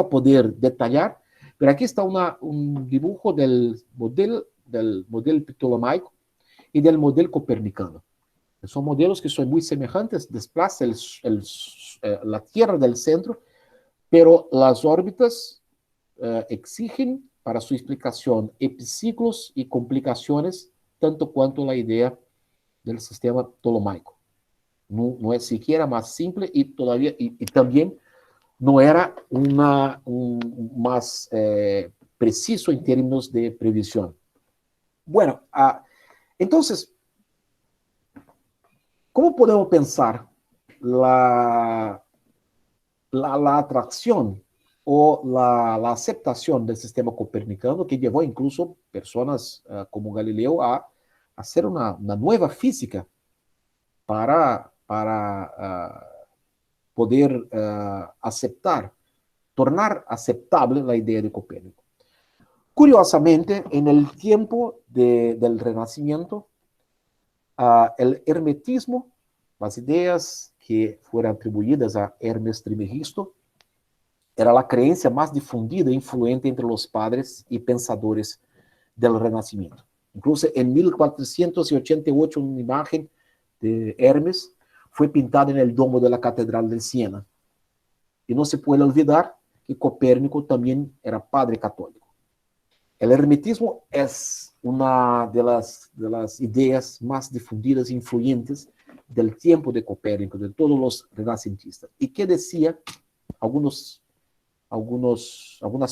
poder detallar, pero aquí está un dibujo del modelo ptolomaico y del modelo copernicano. Son modelos que son muy semejantes, desplaza la Tierra del centro, pero las órbitas exigen para su explicación epiciclos y complicaciones, tanto cuanto la idea del sistema ptolomaico. No es siquiera más simple, y también no era más preciso en términos de previsión. Bueno, entonces, ¿cómo podemos pensar la atracción o la aceptación del sistema copernicano, que llevó incluso personas como Galileo a hacer una nueva física para poder tornar aceptable la idea de Copérnico? Curiosamente, en el tiempo del Renacimiento, el hermetismo, las ideas que fueron atribuidas a Hermes Trismegisto, era la creencia más difundida e influente entre los padres y pensadores del Renacimiento. Incluso en 1488 una imagen de Hermes fue pintada en el domo de la Catedral de Siena. Y no se puede olvidar que Copérnico también era padre católico. El hermetismo es una de las ideas más difundidas e influyentes del tiempo de Copérnico, de todos los renacentistas. ¿Y qué decía algunas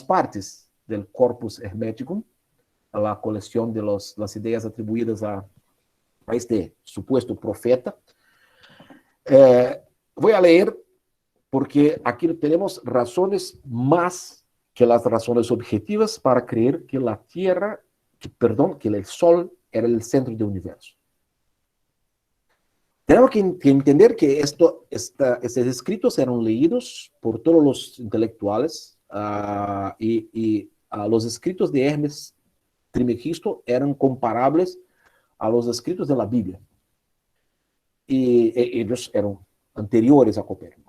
partes del Corpus Hermeticum, la colección de las ideas atribuidas a este supuesto profeta? Voy a leer porque aquí tenemos razones más que las razones objetivas para creer que la Tierra, que el Sol era el centro del universo. Tenemos que entender que estos escritos eran leídos por todos los intelectuales y los escritos de Hermes Trismegisto eran comparables a los escritos de la Biblia. Y ellos eran anteriores a Copérnico.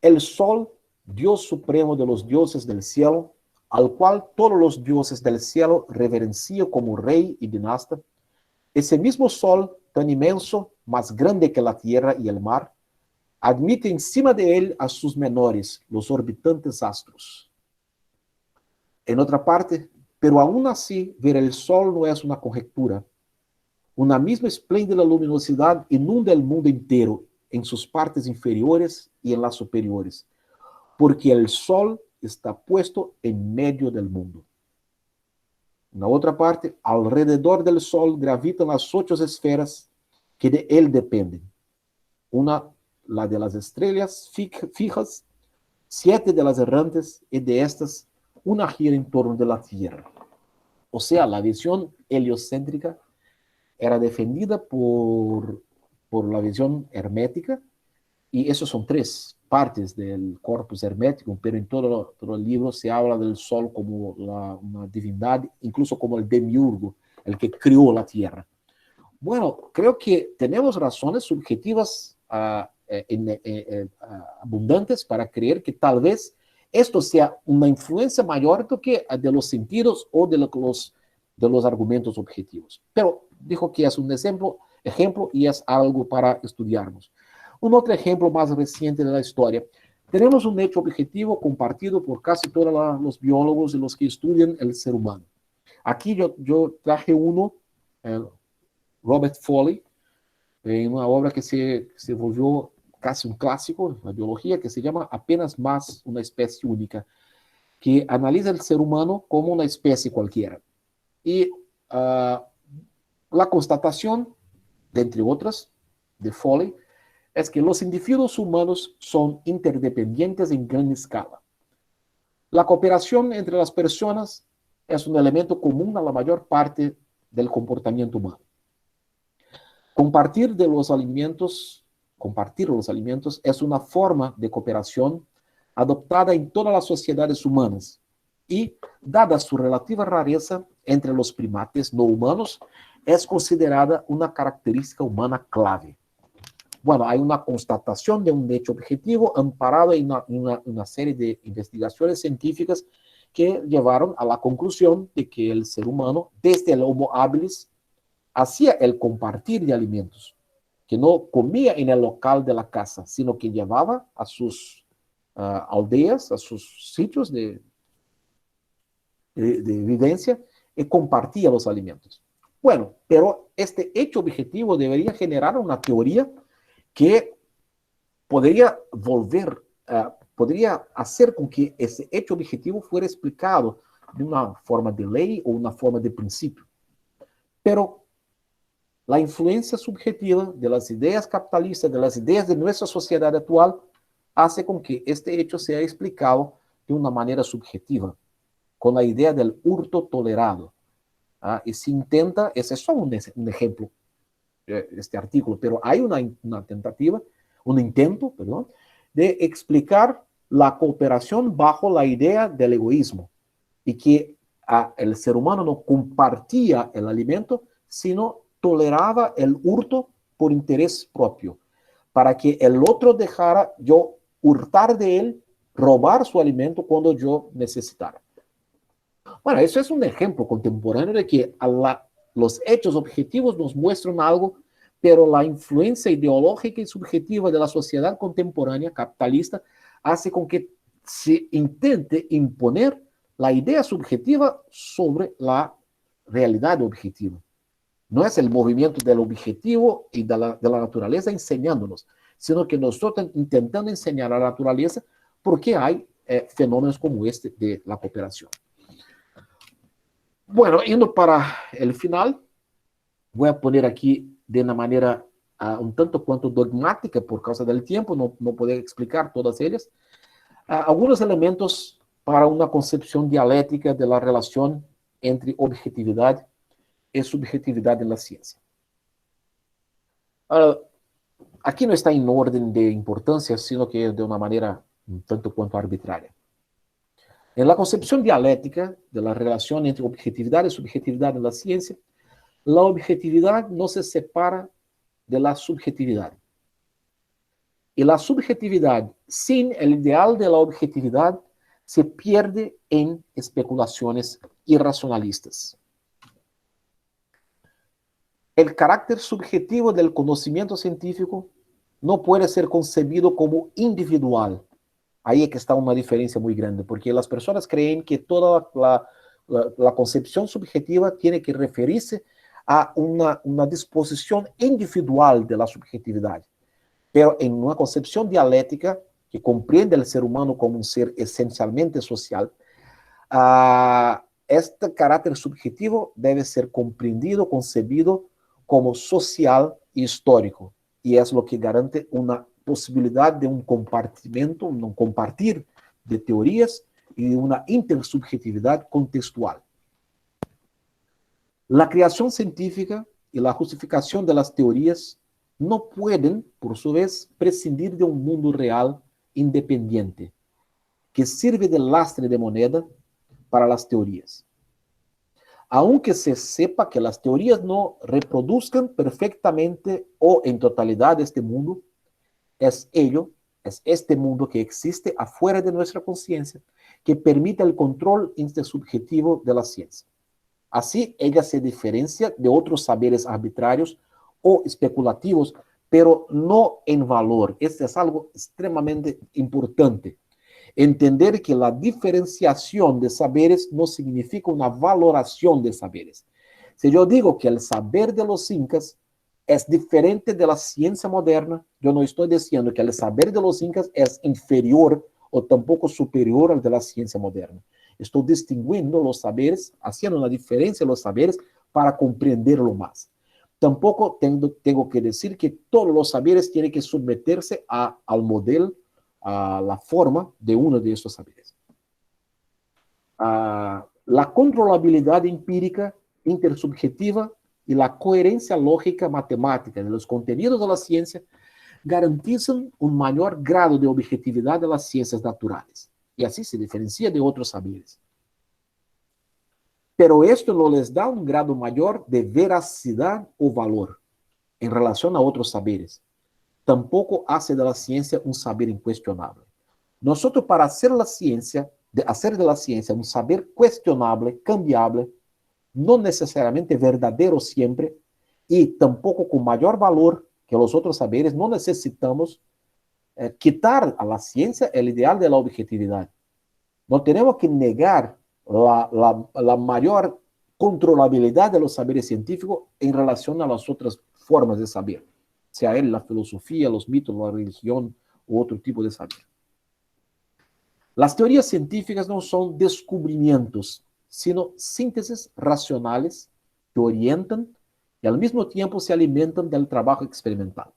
El Sol, Dios supremo de los dioses del cielo, al cual todos los dioses del cielo reverencian como rey y dinasta, ese mismo Sol, tan inmenso, más grande que la tierra y el mar, admite encima de él a sus menores, los orbitantes astros. En otra parte, pero aún así, ver el Sol no es una conjetura. Una misma espléndida luminosidad inunda el mundo entero, en sus partes inferiores y en las superiores, porque el Sol está puesto en medio del mundo. En la otra parte, alrededor del Sol gravitan las 8 esferas que de él dependen. Una, la de las estrellas fijas, 7 de las errantes, y de estas, una gira en torno de la Tierra. O sea, la visión heliocéntrica era defendida por la visión hermética, y esos son 3 partes del corpus hermético, pero en todo el libro se habla del Sol como una divindad, incluso como el demiurgo, el que creó la Tierra. Bueno, creo que tenemos razones subjetivas abundantes para creer que tal vez esto sea una influencia mayor que de los sentidos o de los argumentos objetivos. Pero dijo que es un ejemplo y es algo para estudiarnos. Un otro ejemplo más reciente de la historia. Tenemos un hecho objetivo compartido por casi todos los biólogos y los que estudian el ser humano. Aquí yo traje uno, Robert Foley, en una obra que se volvió casi un clásico, la biología, que se llama Apenas más una especie única, que analiza el ser humano como una especie cualquiera. Y la constatación, de entre otras, de Foley, es que los individuos humanos son interdependientes en gran escala. La cooperación entre las personas es un elemento común a la mayor parte del comportamiento humano. Compartir los alimentos es una forma de cooperación adoptada en todas las sociedades humanas y, dada su relativa rareza entre los primates no humanos, es considerada una característica humana clave. Bueno, hay una constatación de un hecho objetivo amparado en una serie de investigaciones científicas que llevaron a la conclusión de que el ser humano, desde el Homo habilis, hacía el compartir de alimentos, que no comía en el local de la casa, sino que llevaba a sus aldeas, a sus sitios de vivencia y compartía los alimentos. Bueno, pero este hecho objetivo debería generar una teoría que podría hacer con que ese hecho objetivo fuera explicado de una forma de ley o una forma de principio. Pero la influencia subjetiva de las ideas capitalistas, de las ideas de nuestra sociedad actual, hace con que este hecho sea explicado de una manera subjetiva, con la idea del hurto tolerado. Y se intenta, ese es solo un ejemplo, este artículo, pero hay un intento, de explicar la cooperación bajo la idea del egoísmo, y que el ser humano no compartía el alimento, sino toleraba el hurto por interés propio, para que el otro dejara yo hurtar de él, robar su alimento cuando yo necesitara. Bueno, eso es un ejemplo contemporáneo de que los hechos objetivos nos muestran algo, pero la influencia ideológica y subjetiva de la sociedad contemporánea capitalista hace con que se intente imponer la idea subjetiva sobre la realidad objetiva. No es el movimiento del objetivo y de la naturaleza enseñándonos, sino que nosotros intentando enseñar a la naturaleza porque hay fenómenos como este de la cooperación. Bueno, yendo para el final, voy a poner aquí de una manera un tanto cuanto dogmática por causa del tiempo, no puedo explicar todas ellas, algunos elementos para una concepción dialéctica de la relación entre objetividad y subjetividad en la ciencia. Ahora, aquí no está en orden de importancia, sino que de una manera un tanto cuanto arbitraria. En la concepción dialéctica de la relación entre objetividad y subjetividad en la ciencia, la objetividad no se separa de la subjetividad. Y la subjetividad sin el ideal de la objetividad se pierde en especulaciones irracionalistas. El carácter subjetivo del conocimiento científico no puede ser concebido como individual. Ahí es que está una diferencia muy grande, porque las personas creen que toda la concepción subjetiva tiene que referirse a una disposición individual de la subjetividad. Pero en una concepción dialéctica que comprende al ser humano como un ser esencialmente social, este carácter subjetivo debe ser comprendido, concebido como social y histórico, y es lo que garante una posibilidad de un compartimento, un compartir de teorías y de una intersubjetividad contextual. La creación científica y la justificación de las teorías no pueden, por su vez, prescindir de un mundo real independiente, que sirve de lastre de moneda para las teorías. Aunque se sepa que las teorías no reproduzcan perfectamente o en totalidad este mundo, es este mundo que existe afuera de nuestra conciencia, que permite el control intersubjetivo de la ciencia. Así, ella se diferencia de otros saberes arbitrarios o especulativos, pero no en valor. Esto es algo extremadamente importante. Entender que la diferenciación de saberes no significa una valoración de saberes. Si yo digo que el saber de los incas es diferente de la ciencia moderna, yo no estoy diciendo que el saber de los incas es inferior o tampoco superior al de la ciencia moderna. Estoy distinguiendo los saberes, haciendo una diferencia en los saberes para comprenderlo más. Tampoco tengo que decir que todos los saberes tienen que someterse al modelo, a la forma de uno de estos saberes. La controlabilidad empírica, intersubjetiva y la coherencia lógica matemática de los contenidos de la ciencia garantizan un mayor grado de objetividad de las ciencias naturales, y así se diferencia de otros saberes. Pero esto no les da un grado mayor de veracidad o valor en relación a otros saberes. Tampoco hace de la ciencia un saber incuestionable. Nosotros, para hacer de la ciencia un saber cuestionable, cambiable, no necesariamente verdadero siempre, y tampoco con mayor valor que los otros saberes, no necesitamos quitar a la ciencia el ideal de la objetividad. No tenemos que negar la mayor controlabilidad de los saberes científicos en relación a las otras formas de saber, sea él la filosofía, los mitos, la religión u otro tipo de saber. Las teorías científicas no son descubrimientos, sino síntesis racionales que orientan y al mismo tiempo se alimentan del trabajo experimental.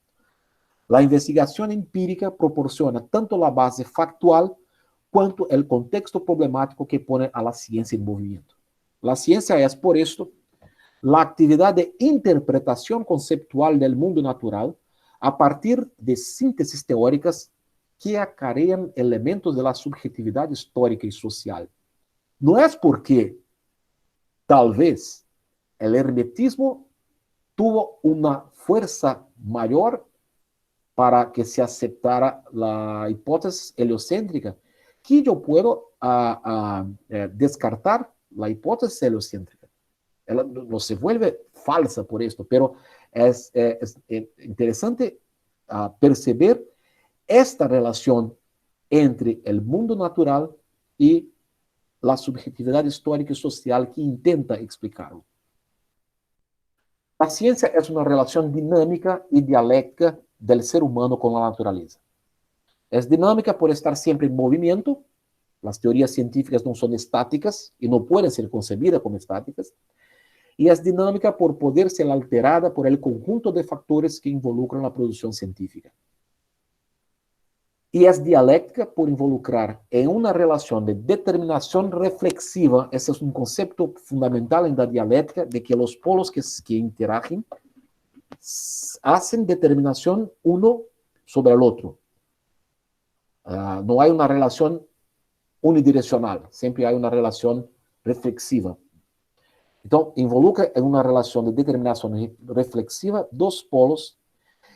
La investigación empírica proporciona tanto la base factual cuanto el contexto problemático que pone a la ciencia en movimiento. La ciencia es, por esto, la actividad de interpretación conceptual del mundo natural a partir de síntesis teóricas que acarrean elementos de la subjetividad histórica y social. No es porque, tal vez, el hermetismo tuvo una fuerza mayor para que se aceptara la hipótesis heliocéntrica, que yo puedo descartar la hipótesis heliocéntrica. Ela no se vuelve falsa por esto, pero es interesante perceber esta relación entre el mundo natural y la subjetividad histórica y social que intenta explicarlo. La ciencia es una relación dinámica y dialéctica del ser humano con la naturaleza. Es dinámica por estar siempre en movimiento. Las teorías científicas no son estáticas y no pueden ser concebidas como estáticas. y es dinámica por poder ser alterada por el conjunto de factores que involucran la producción científica. Y es dialéctica por involucrar en una relación de determinación reflexiva, ese es un concepto fundamental en la dialéctica, de que los polos que interagen hacen determinación uno sobre el otro. No hay una relación unidireccional, siempre hay una relación reflexiva. Entonces, involucra en una relación de determinación reflexiva dos polos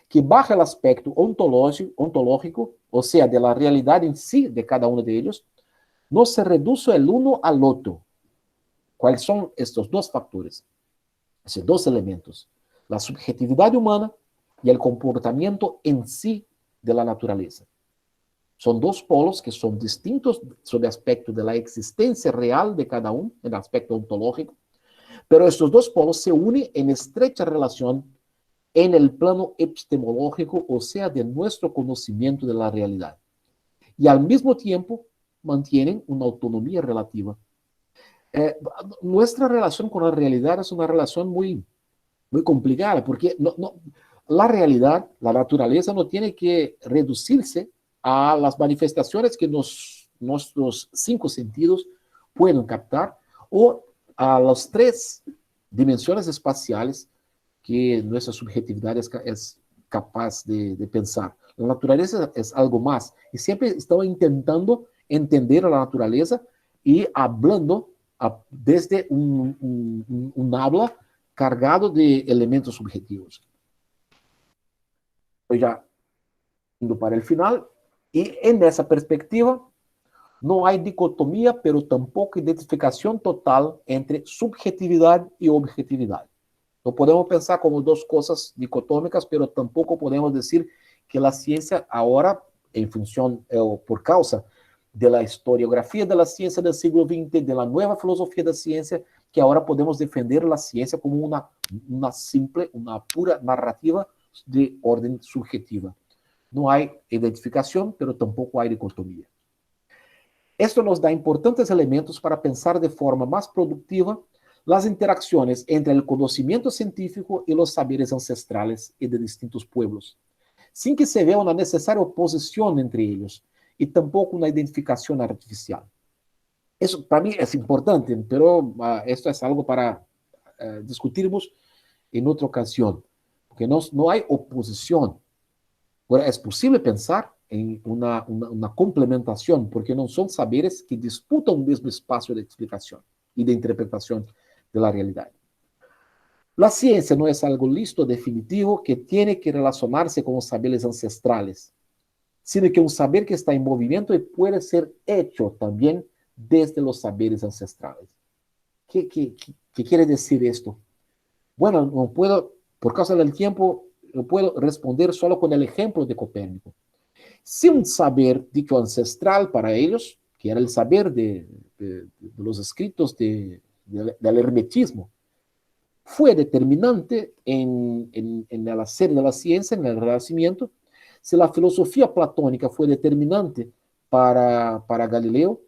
que bajo el aspecto ontológico, o sea, de la realidad en sí de cada uno de ellos, no se reduce el uno al otro. ¿Cuáles son estos dos factores? Estos dos elementos. La subjetividad humana y el comportamiento en sí de la naturaleza. Son dos polos que son distintos sobre el aspecto de la existencia real de cada uno, en el aspecto ontológico, pero estos dos polos se unen en estrecha relación en el plano epistemológico, o sea, de nuestro conocimiento de la realidad. Y al mismo tiempo mantienen una autonomía relativa. Nuestra relación con la realidad es una relación muy complicada, porque la realidad, la naturaleza, no tiene que reducirse a las manifestaciones que nuestros 5 sentidos pueden captar, o a las 3 dimensiones espaciales que nuestra subjetividad es capaz de pensar. La naturaleza es algo más, y siempre estamos intentando entender a la naturaleza y hablando desde un habla cargado de elementos subjetivos. Estoy ya indo para el final, y en esa perspectiva no hay dicotomía, pero tampoco identificación total entre subjetividad y objetividad. No podemos pensar como dos cosas dicotómicas, pero tampoco podemos decir que la ciencia ahora, en función o por causa de la historiografía de la ciencia del siglo XX, de la nueva filosofía de ciencia, que ahora podemos defender la ciencia como una simple, una pura narrativa de orden subjetiva. No hay identificación, pero tampoco hay dicotomía. Esto nos da importantes elementos para pensar de forma más productiva las interacciones entre el conocimiento científico y los saberes ancestrales y de distintos pueblos, sin que se vea una necesaria oposición entre ellos y tampoco una identificación artificial. Eso para mí es importante, pero esto es algo para discutirmos en otra ocasión, porque no hay oposición. Ahora, es posible pensar en una complementación, porque no son saberes que disputan un mismo espacio de explicación y de interpretación de la realidad. La ciencia no es algo listo, definitivo, que tiene que relacionarse con los saberes ancestrales, sino que un saber que está en movimiento y puede ser hecho también desde los saberes ancestrales. ¿Qué quiere decir esto? Bueno, no puedo, por causa del tiempo, no puedo responder solo con el ejemplo de Copérnico. Si un saber dicho ancestral para ellos, que era el saber de los escritos del hermetismo, fue determinante en el hacer de la ciencia, en el Renacimiento, si la filosofía platónica fue determinante para Galileo,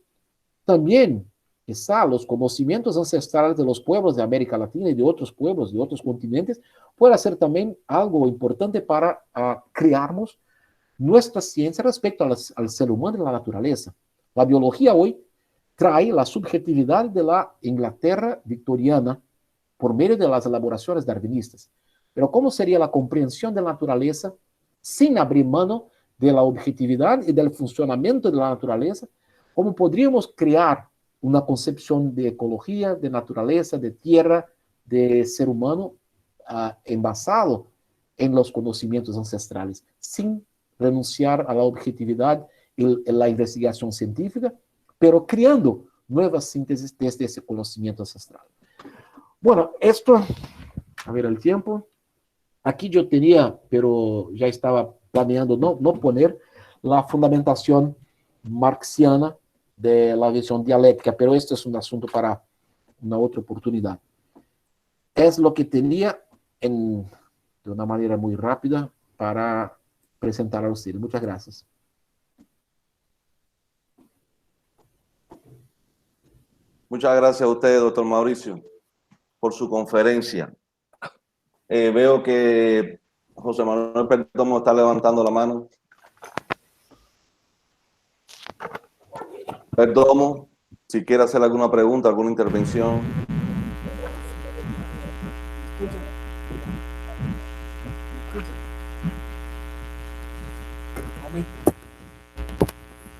también quizá los conocimientos ancestrales de los pueblos de América Latina y de otros pueblos, de otros continentes, puede ser también algo importante para crearnos nuestra ciencia respecto al ser humano y la naturaleza. La biología hoy trae la subjetividad de la Inglaterra victoriana por medio de las elaboraciones darwinistas. Pero ¿cómo sería la comprensión de la naturaleza sin abrir mano de la objetividad y del funcionamiento de la naturaleza? ¿Cómo podríamos crear una concepción de ecología, de naturaleza, de tierra, de ser humano envasado en los conocimientos ancestrales, sin renunciar a la objetividad y la investigación científica, pero creando nuevas síntesis desde ese conocimiento ancestral? Bueno, esto, a ver el tiempo. Aquí yo tenía, pero ya estaba planeando no poner la fundamentación marxiana de la visión dialéctica, pero esto es un asunto para una otra oportunidad. Es lo que tenía de una manera muy rápida para presentar a ustedes. Muchas gracias. Muchas gracias a usted, doctor Mauricio. por su conferencia. Veo que José Manuel Perdomo está levantando la mano. Perdomo, si quiere hacer alguna pregunta, alguna intervención.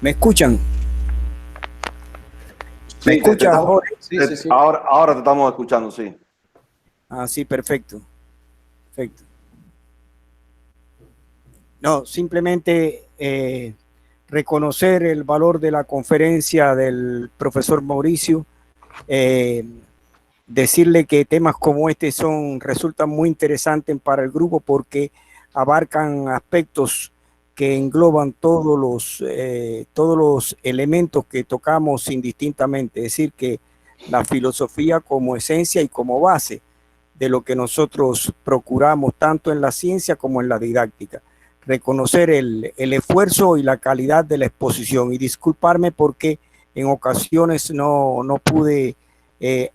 ¿Me escuchan? ¿Me Sí, escuchan, Jorge? Sí. Ahora te estamos escuchando, sí. Ah, sí, perfecto. Perfecto. No, simplemente reconocer el valor de la conferencia del profesor Mauricio, decirle que temas como este resultan muy interesantes para el grupo porque abarcan aspectos que engloban todos los elementos que tocamos indistintamente, es decir, que la filosofía como esencia y como base de lo que nosotros procuramos tanto en la ciencia como en la didáctica. Reconocer el esfuerzo y la calidad de la exposición y disculparme porque en ocasiones no pude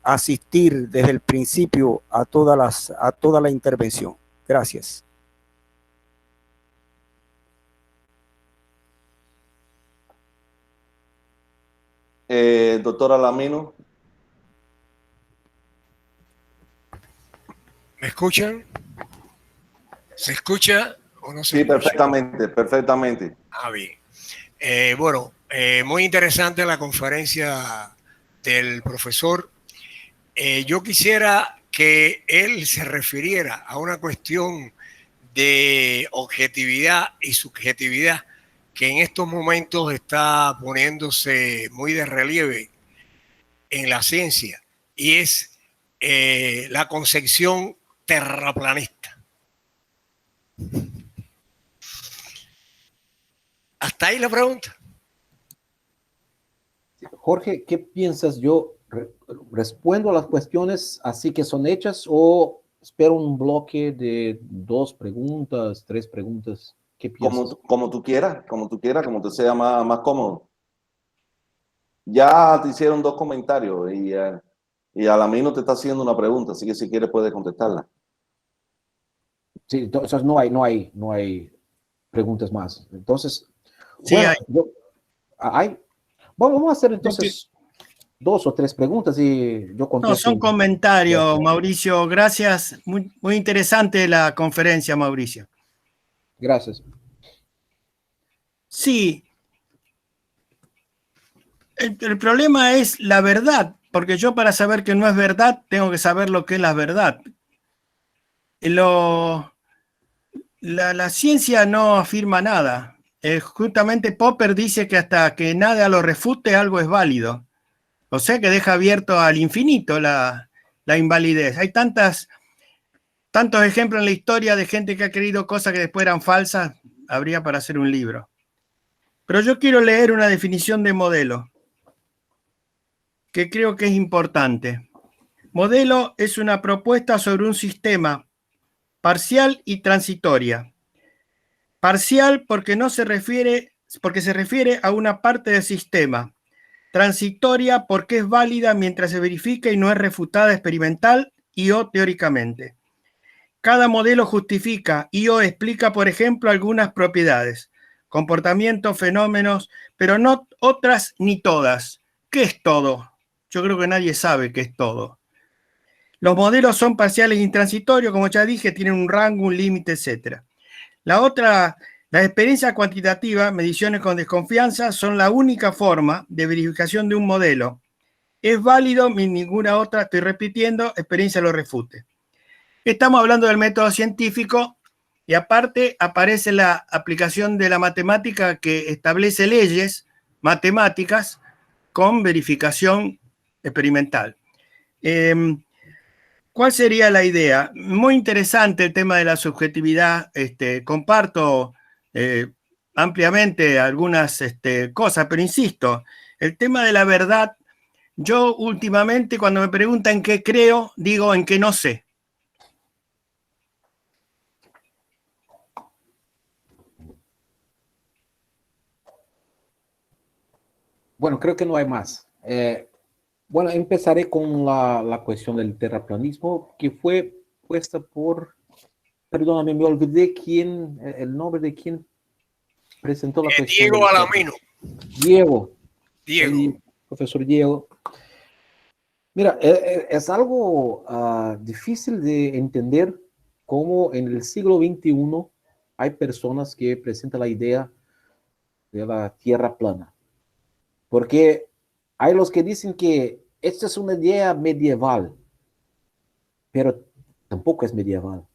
asistir desde el principio a toda la intervención. Gracias. Doctora Lamino. ¿Me escuchan? ¿Se escucha o no se Sí, escucha? perfectamente, perfectamente. Ah, bien. Bueno, muy interesante la conferencia del profesor. Yo quisiera que él se refiriera a una cuestión de objetividad y subjetividad que en estos momentos está poniéndose muy de relieve en la ciencia, y es la concepción terraplanista. Hasta ahí la pregunta. Jorge, ¿qué piensas? ¿Yo respondo a las cuestiones así que son hechas o espero un bloque de 2 preguntas, 3 preguntas? ¿Qué piensas? Como tú quieras, como te sea más cómodo. Ya te hicieron 2 comentarios y Alamino te está haciendo una pregunta, así que si quieres puedes contestarla. Sí, entonces no hay preguntas más. Entonces, Sí, bueno, hay. hay. Vamos a hacer Yo que- entonces 2 o 3 preguntas y yo No, contesto. son comentarios, Mauricio. Gracias. Muy interesante la conferencia, Mauricio. Gracias. Sí, el problema es la verdad, porque yo para saber que no es verdad, tengo que saber lo que es la verdad. La ciencia no afirma nada. Justamente Popper dice que hasta que nada lo refute, algo es válido. O sea que deja abierto al infinito la invalidez. Hay tantos ejemplos en la historia de gente que ha creído cosas que después eran falsas, habría para hacer un libro. Pero yo quiero leer una definición de modelo, que creo que es importante. Modelo es una propuesta sobre un sistema parcial y transitoria. Parcial porque se refiere a una parte del sistema. Transitoria porque es válida mientras se verifica y no es refutada experimental y o teóricamente. Cada modelo justifica y o explica, por ejemplo, algunas propiedades, comportamientos, fenómenos, pero no otras ni todas. ¿Qué es todo? Yo creo que nadie sabe qué es todo. Los modelos son parciales e intransitorios, como ya dije, tienen un rango, un límite, etc. La experiencia cuantitativa, mediciones con desconfianza, son la única forma de verificación de un modelo. Es válido, ni ninguna otra, estoy repitiendo, experiencia lo refute. Estamos hablando del método científico y aparte aparece la aplicación de la matemática que establece leyes matemáticas con verificación experimental. ¿Cuál sería la idea? Muy interesante el tema de la subjetividad. Comparto ampliamente algunas cosas, pero insisto, el tema de la verdad, yo últimamente cuando me preguntan qué creo, digo en qué no sé. Bueno, creo que no hay más. Bueno, empezaré con la cuestión del terraplanismo, que fue puesta por, perdóname, me olvidé el nombre de quién presentó la cuestión Diego del Alamino. Diego, Diego. el profesor Diego. Mira, es algo difícil de entender cómo en el siglo XXI hay personas que presentan la idea de la Tierra plana. Porque hay los que dicen que esta es una idea medieval, pero tampoco es medieval.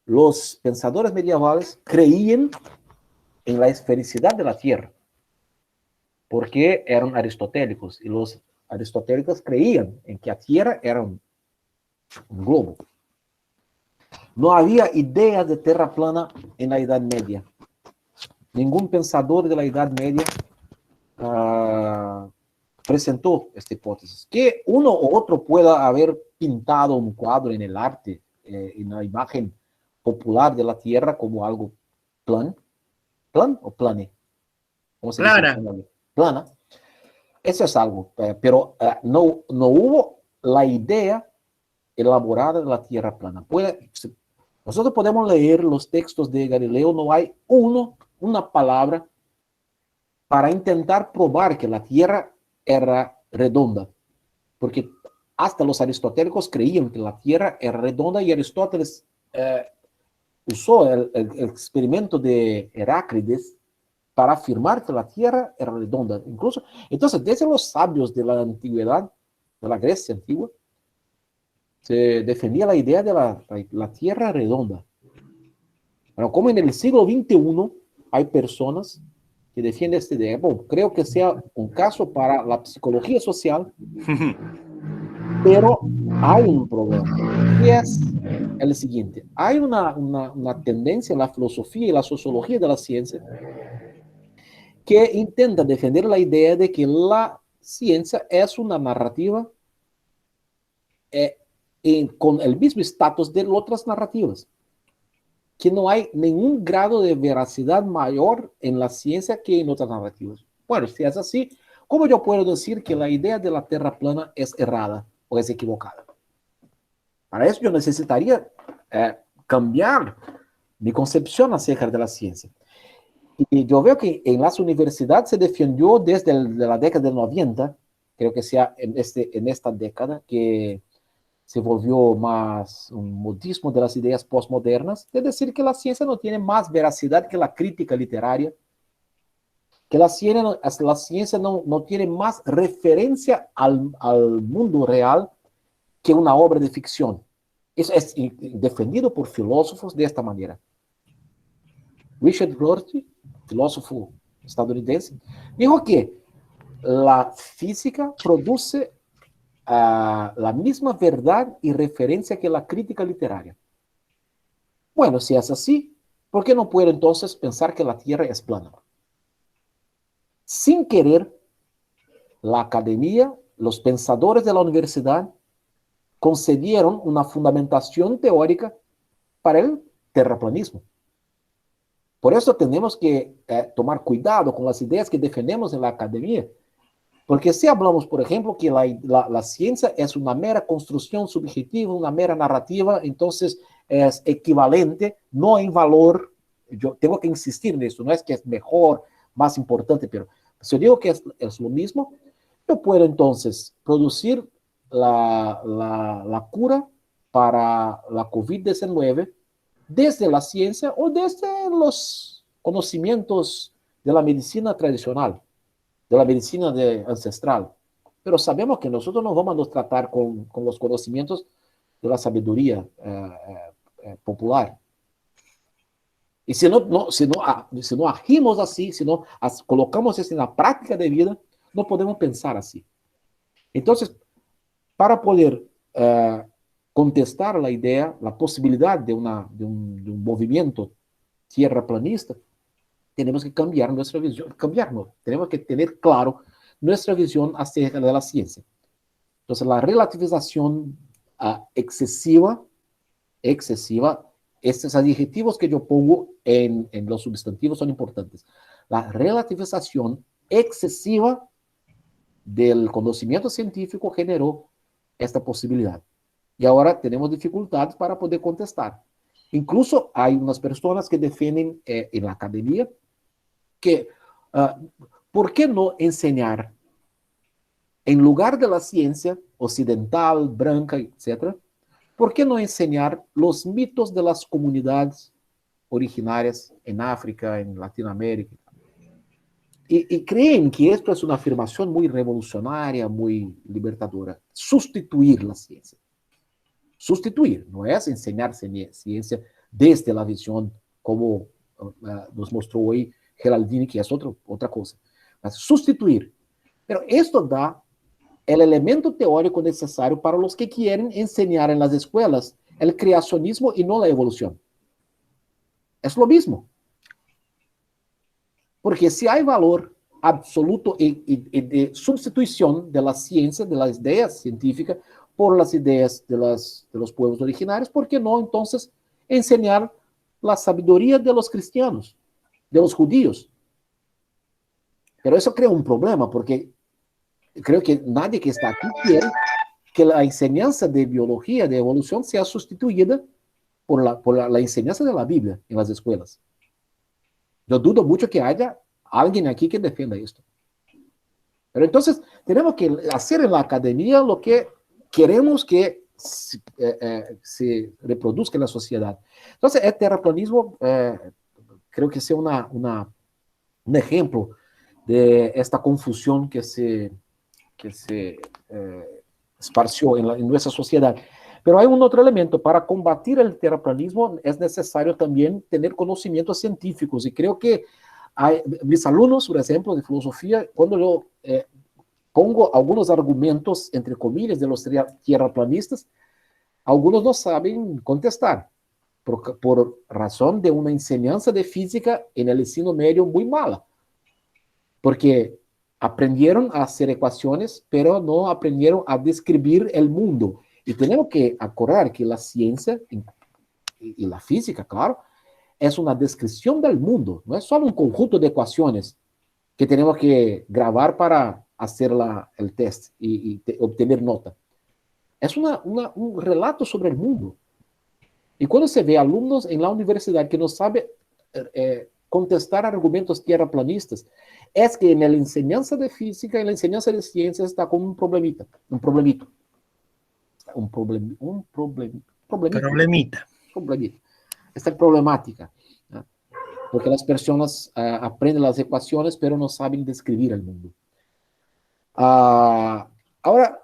Los pensadores medievales creían en la esfericidad de la Tierra, porque eran aristotélicos, y los aristotélicos creían en que la Tierra era un globo. No había idea de Tierra plana en la Edad Media. Ningún pensador de la Edad Media presentó esta hipótesis. Que uno u otro pueda haber pintado un cuadro en el arte, en la imagen popular de la Tierra como algo plan o plane. ¿Cómo se Plana. dice? Plana. Eso es algo, pero no hubo la idea elaborada de la Tierra plana. Nosotros podemos leer los textos de Galileo, no hay una palabra para intentar probar que la Tierra era redonda, porque hasta los aristotélicos creían que la Tierra era redonda, y Aristóteles usó el experimento de Heráclides para afirmar que la Tierra era redonda. Incluso, entonces, desde los sabios de la antigüedad, de la Grecia antigua, se defendía la idea de la Tierra redonda. Pero como en el siglo XXI hay personas que defienden esta idea, bueno, creo que sea un caso para la psicología social, pero hay un problema, y es el siguiente. Hay una tendencia en la filosofía y la sociología de la ciencia que intenta defender la idea de que la ciencia es una narrativa con el mismo estatus de otras narrativas, que no hay ningún grado de veracidad mayor en la ciencia que en otras narrativas. Bueno, si es así, ¿cómo yo puedo decir que la idea de la Tierra plana es errada o es equivocada? Para eso yo necesitaría cambiar mi concepción acerca de la ciencia. Y yo veo que en las universidades se defendió desde la década del 90, creo que sea en esta década, que se volvió más un modismo de las ideas postmodernas, de decir que la ciencia no tiene más veracidad que la crítica literaria, que la ciencia no tiene más referencia al mundo real que una obra de ficción. Eso es defendido por filósofos de esta manera. Richard Rorty, filósofo estadounidense, dijo que la física produce la misma verdad y referencia que la crítica literaria. Bueno, si es así, ¿por qué no puedo entonces pensar que la Tierra es plana? Sin querer, la academia, los pensadores de la universidad, concedieron una fundamentación teórica para el terraplanismo. Por eso tenemos que tomar cuidado con las ideas que defendemos en la academia. Porque si hablamos, por ejemplo, que la ciencia es una mera construcción subjetiva, una mera narrativa, entonces es equivalente, no en valor. Yo tengo que insistir en esto, no es que es mejor, más importante, pero si yo digo que es lo mismo, yo puedo entonces producir la cura para la COVID-19 desde la ciencia o desde los conocimientos de la medicina tradicional, de la medicina ancestral. Pero sabemos que nosotros no vamos a tratar con los conocimientos de la sabiduría popular. Y si no agimos así, si no colocamos eso en la práctica de vida, no podemos pensar así. Entonces, para poder contestar la idea, la posibilidad de un movimiento tierraplanista, tenemos que cambiar nuestra visión, tenemos que tener claro nuestra visión acerca de la ciencia. Entonces, la relativización excesiva, estos adjetivos que yo pongo en los sustantivos son importantes. La relativización excesiva del conocimiento científico generó esta posibilidad. Y ahora tenemos dificultades para poder contestar. Incluso hay unas personas que defienden en la academia que, ¿por qué no enseñar en lugar de la ciencia occidental, blanca, etcétera? ¿Por qué no enseñar los mitos de las comunidades originarias en África, en Latinoamérica? Y creen que esto es una afirmación muy revolucionaria, muy libertadora. Sustituir la ciencia. Sustituir, no es enseñar ciencia desde la visión como nos mostró hoy Geraldini, que es otra cosa. Mas sustituir. Pero esto da el elemento teórico necesario para los que quieren enseñar en las escuelas el creacionismo y no la evolución. Es lo mismo. Porque si hay valor absoluto y de sustitución de la ciencia, de las ideas científicas, por las ideas de los pueblos originarios, ¿por qué no entonces enseñar la sabiduría de los cristianos, de los judíos? Pero eso crea un problema, porque creo que nadie que está aquí quiere que la enseñanza de biología, de evolución, sea sustituida por la enseñanza de la Biblia en las escuelas. Yo dudo mucho que haya alguien aquí que defienda esto. Pero entonces tenemos que hacer en la academia lo que queremos que se reproduzca en la sociedad. Entonces el terraplanismo creo que sea un ejemplo de esta confusión que se esparció en nuestra sociedad. Pero hay un otro elemento. Para combatir el terraplanismo es necesario también tener conocimientos científicos. Y creo que mis alumnos, por ejemplo, de filosofía, cuando yo pongo algunos argumentos, entre comillas, de los tierraplanistas, algunos no saben contestar, por razón de una enseñanza de física en el ensino medio muy mala. Porque aprendieron a hacer ecuaciones, pero no aprendieron a describir el mundo. Y tenemos que acordar que la ciencia y la física, claro, es una descripción del mundo, no es solo un conjunto de ecuaciones que tenemos que grabar para hacer el test y obtener nota. Es un relato sobre el mundo. Y cuando se ve alumnos en la universidad que no saben contestar argumentos tierraplanistas, es que en la enseñanza de física y en la enseñanza de ciencias está con un problemita. Esta problemática, ¿no? Porque las personas aprenden las ecuaciones, pero no saben describir el mundo. Ahora,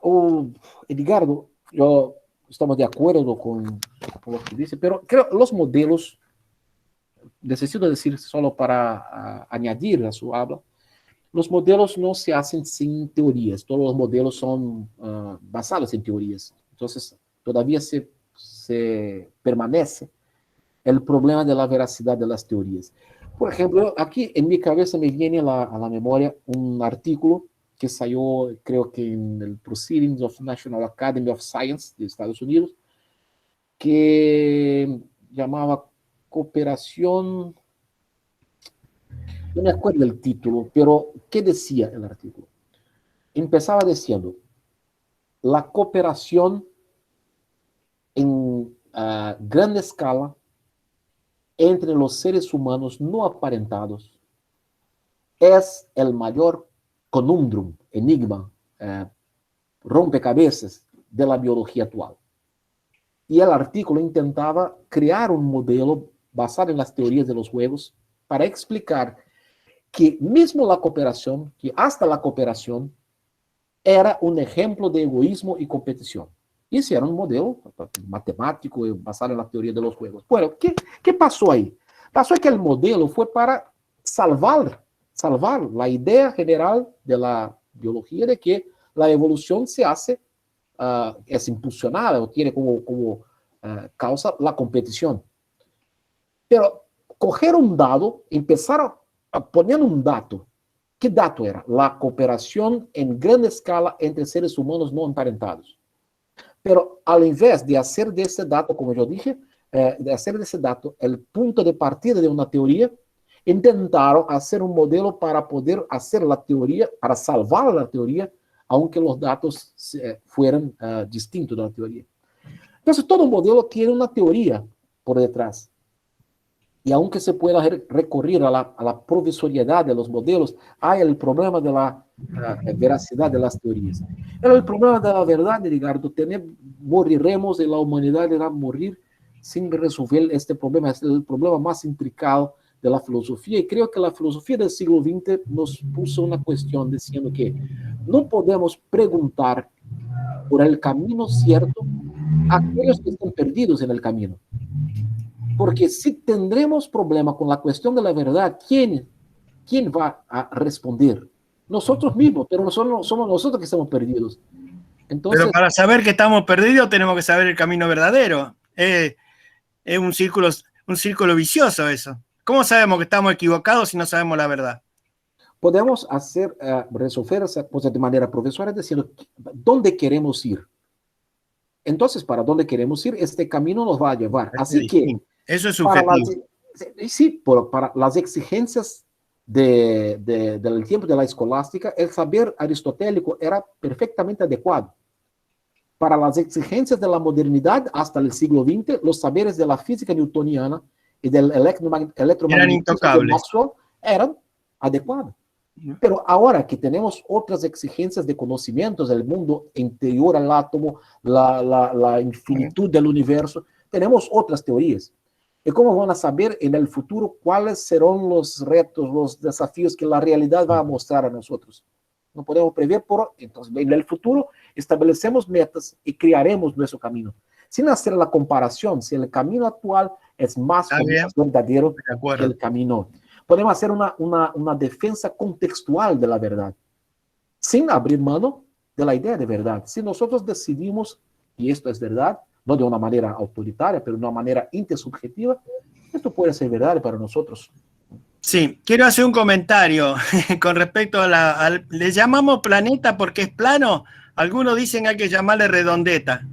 Edgardo, yo estamos de acuerdo con lo que dice, pero creo que los modelos, necesito decir solo para añadir a su habla, los modelos no se hacen sin teorías, todos los modelos son basados en teorías. Entonces, todavía se permanece el problema de la veracidad de las teorías. Por ejemplo, aquí en mi cabeza me viene a la memoria un artículo que salió, creo que en el Proceedings of National Academy of Science de Estados Unidos, que llamaba Cooperación, no me acuerdo el título, pero ¿qué decía el artículo? Empezaba diciendo, la cooperación en gran escala entre los seres humanos no aparentados es el mayor conundrum, enigma, rompecabezas de la biología actual. Y el artículo intentaba crear un modelo basado en las teorías de los juegos para explicar que mismo la cooperación, que hasta la cooperación, era un ejemplo de egoísmo y competición. Y ese era un modelo matemático basado en la teoría de los juegos. Bueno, ¿qué pasó ahí? Pasó que el modelo fue para salvar la idea general de la biología de que la evolución se hace, es impulsionada o tiene como causa la competición. Pero coger un dado, empezar a poner un dato. ¿Qué dato era? La cooperación en gran escala entre seres humanos no emparentados. Pero al invés de hacer de ese dato, como yo dije, de hacer de ese dato el punto de partida de una teoría, intentaron hacer un modelo para poder hacer la teoría, para salvar la teoría aunque los datos fueran distintos de la teoría. Entonces, todo modelo tiene una teoría por detrás. Y aunque se pueda recurrir a la provisoriedad de los modelos, hay el problema de la veracidad de las teorías. Pero el problema de la verdad, Edgardo, moriremos y la humanidad irá a morir sin resolver este problema. Es el problema más intricado de la filosofía. Y creo que la filosofía del siglo XX nos puso una cuestión diciendo que no podemos preguntar por el camino cierto a aquellos que están perdidos en el camino. Porque si tendremos problema con la cuestión de la verdad, ¿quién va a responder? Nosotros mismos, pero no somos nosotros que estamos perdidos. Entonces, pero para saber que estamos perdidos tenemos que saber el camino verdadero. Es un círculo vicioso eso. ¿Cómo sabemos que estamos equivocados si no sabemos la verdad? Podemos resolver esa cosa de manera profesional diciendo dónde queremos ir. Entonces, para dónde queremos ir, este camino nos va a llevar. Así que eso es subjetivo. Para las exigencias del tiempo de la escolástica, el saber aristotélico era perfectamente adecuado. Para las exigencias de la modernidad, hasta el siglo XX, los saberes de la física newtoniana y del electromagnetismo de Maxwell eran adecuados. Pero ahora que tenemos otras exigencias de conocimientos del mundo interior al átomo, la infinitud del universo, tenemos otras teorías. ¿Y cómo van a saber en el futuro cuáles serán los retos, los desafíos que la realidad va a mostrar a nosotros? No podemos prever, entonces en el futuro establecemos metas y crearemos nuestro camino. Sin hacer la comparación, si el camino actual es más verdadero que el camino. Podemos hacer una defensa contextual de la verdad, sin abrir mano de la idea de verdad. Si nosotros decidimos, y esto es verdad, no de una manera autoritaria, pero de una manera intersubjetiva, esto puede ser verdad para nosotros. Sí, quiero hacer un comentario con respecto a ¿le llamamos planeta porque es plano? Algunos dicen que hay que llamarle redondeta.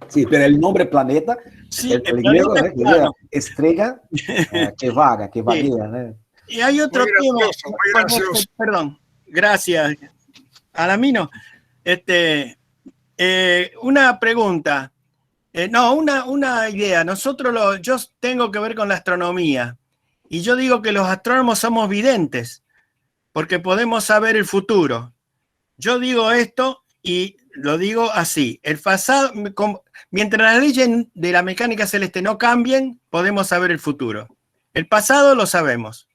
Sí, pero el nombre planeta, sí, el griego, estrella que vaga, que vaguea. Y hay otro tema. Perdón, gracias. Alamino, una pregunta. Una idea. Yo tengo que ver con la astronomía. Y yo digo que los astrónomos somos videntes, porque podemos saber el futuro. Yo digo esto y lo digo así. El pasado, mientras las leyes de la mecánica celeste no cambien, podemos saber el futuro. El pasado lo sabemos.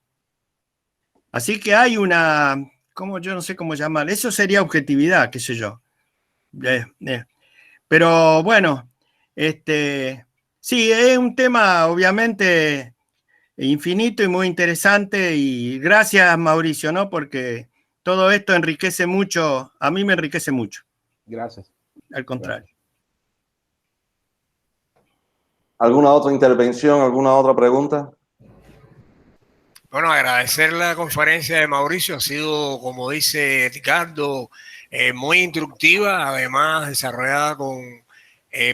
Así que hay yo no sé cómo llamar. Eso sería objetividad, qué sé yo. Pero bueno, sí, es un tema obviamente infinito y muy interesante, y gracias, Mauricio, ¿no? Porque todo esto enriquece mucho, a mí me enriquece mucho. Gracias. Al contrario. ¿Alguna otra intervención, alguna otra pregunta? Bueno, agradecer la conferencia de Mauricio, ha sido, como dice Edgardo, muy instructiva, además desarrollada con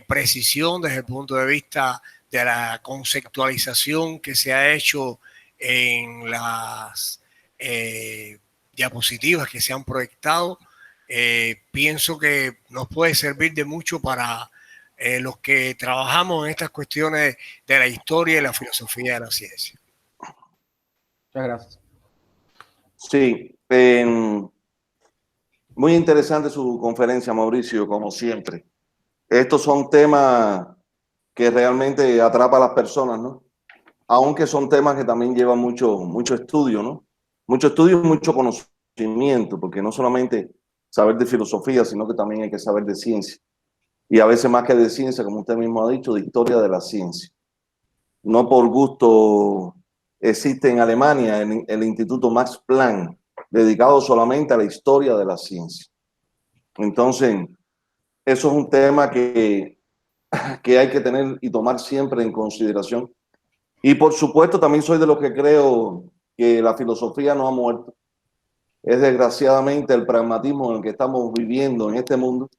precisión desde el punto de vista de la conceptualización que se ha hecho en las diapositivas que se han proyectado. Pienso que nos puede servir de mucho para los que trabajamos en estas cuestiones de la historia y la filosofía de la ciencia. Muchas gracias. Sí, muy interesante su conferencia, Mauricio, como siempre. Estos son temas que realmente atrapan a las personas, ¿no? Aunque son temas que también llevan mucho estudio, ¿no? Mucho estudio y mucho conocimiento, porque no solamente saber de filosofía, sino que también hay que saber de ciencia. Y a veces más que de ciencia, como usted mismo ha dicho, de historia de la ciencia. No por gusto existe en Alemania el Instituto Max Planck, dedicado solamente a la historia de la ciencia. Entonces, eso es un tema que hay que tener y tomar siempre en consideración. Y por supuesto también soy de los que creo que la filosofía no ha muerto. Es desgraciadamente el pragmatismo en el que estamos viviendo en este mundo,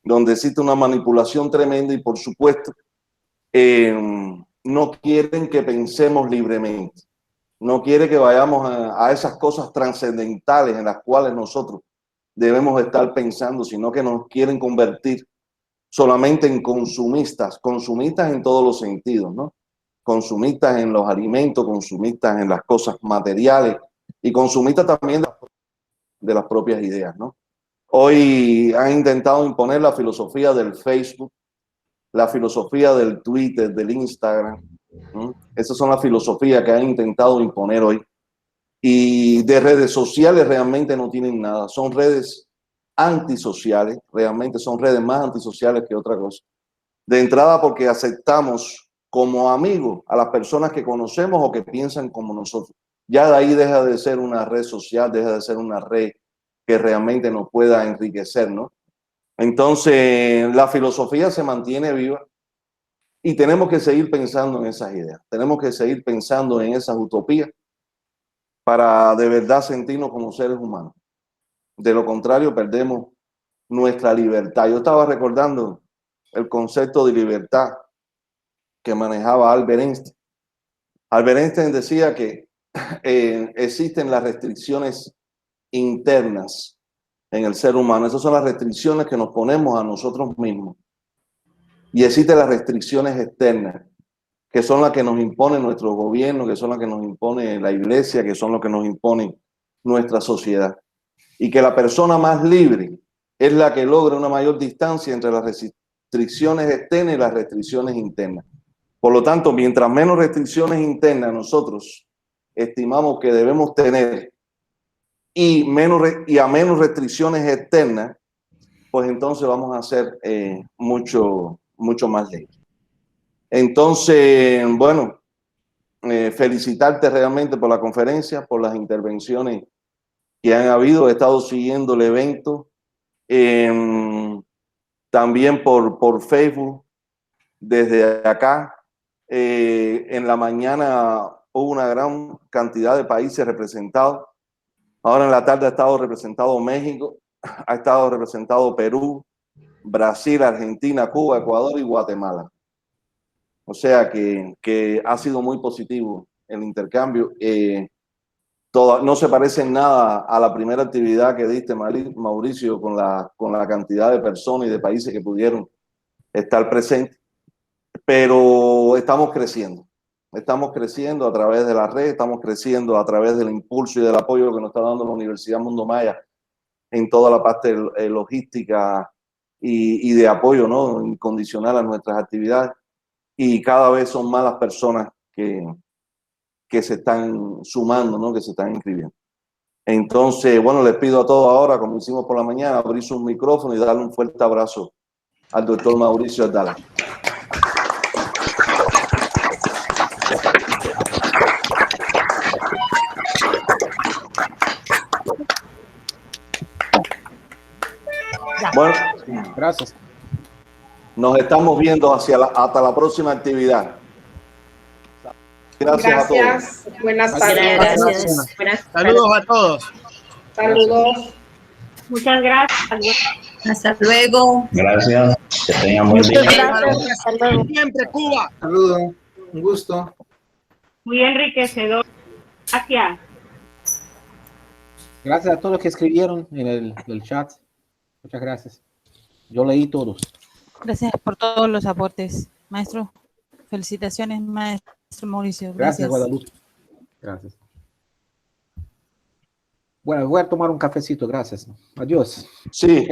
donde existe una manipulación tremenda y por supuesto no quieren que pensemos libremente. No quiere que vayamos a esas cosas trascendentales en las cuales nosotros debemos estar pensando, sino que nos quieren convertir solamente en consumistas en todos los sentidos, ¿no? Consumistas en los alimentos, consumistas en las cosas materiales y consumistas también de las propias ideas, ¿no? Hoy han intentado imponer la filosofía del Facebook, la filosofía del Twitter, del Instagram. Esas son las filosofías que han intentado imponer hoy. Y de redes sociales realmente no tienen nada. Son redes antisociales, realmente son redes más antisociales que otra cosa. De entrada porque aceptamos como amigos a las personas que conocemos o que piensan como nosotros. Ya de ahí deja de ser una red social, deja de ser una red que realmente nos pueda enriquecer, ¿no? Entonces, la filosofía se mantiene viva y tenemos que seguir pensando en esas ideas. Tenemos que seguir pensando en esas utopías para de verdad sentirnos como seres humanos. De lo contrario, perdemos nuestra libertad. Yo estaba recordando el concepto de libertad que manejaba Albert Einstein. Albert Einstein decía que existen las restricciones internas en el ser humano. Esas son las restricciones que nos ponemos a nosotros mismos. Y existen las restricciones externas, que son las que nos impone nuestro gobierno, que son las que nos impone la iglesia, que son las que nos impone nuestra sociedad. Y que la persona más libre es la que logra una mayor distancia entre las restricciones externas y las restricciones internas. Por lo tanto, mientras menos restricciones internas nosotros estimamos que debemos tener y a menos restricciones externas, pues entonces vamos a ser mucho más libres. Entonces, bueno, felicitarte realmente por la conferencia, por las intervenciones que han habido. He estado siguiendo el evento, también por Facebook, desde acá. En la mañana hubo una gran cantidad de países representados. Ahora en la tarde ha estado representado México, ha estado representado Perú, Brasil, Argentina, Cuba, Ecuador y Guatemala. O sea que ha sido muy positivo el intercambio. No se parece en nada a la primera actividad que diste, Mauricio, con la cantidad de personas y de países que pudieron estar presentes. Pero estamos creciendo a través de la red, estamos creciendo a través del impulso y del apoyo que nos está dando la Universidad Mundo Maya en toda la parte logística y de apoyo, ¿no?, incondicional a nuestras actividades. Y cada vez son más las personas que se están sumando, ¿no?, que se están inscribiendo. Entonces, bueno, les pido a todos ahora, como hicimos por la mañana, abrirse un micrófono y darle un fuerte abrazo al doctor Mauricio Aldala. Bueno, Gracias. nos estamos viendo hasta la próxima actividad. Gracias a todos. Buenas tardes. Gracias. Saludos a todos. Saludos. Muchas gracias. Hasta luego. Gracias. Que tengan buen día. Hasta luego. Siempre Cuba. Saludos, un gusto. Muy enriquecedor. Gracias. Gracias a todos los que escribieron en el chat. Muchas gracias. Yo leí todos. Gracias por todos los aportes, maestro. Felicitaciones, maestro Mauricio. Gracias, Guadalupe. Gracias. Bueno, voy a tomar un cafecito. Gracias. Adiós. Sí.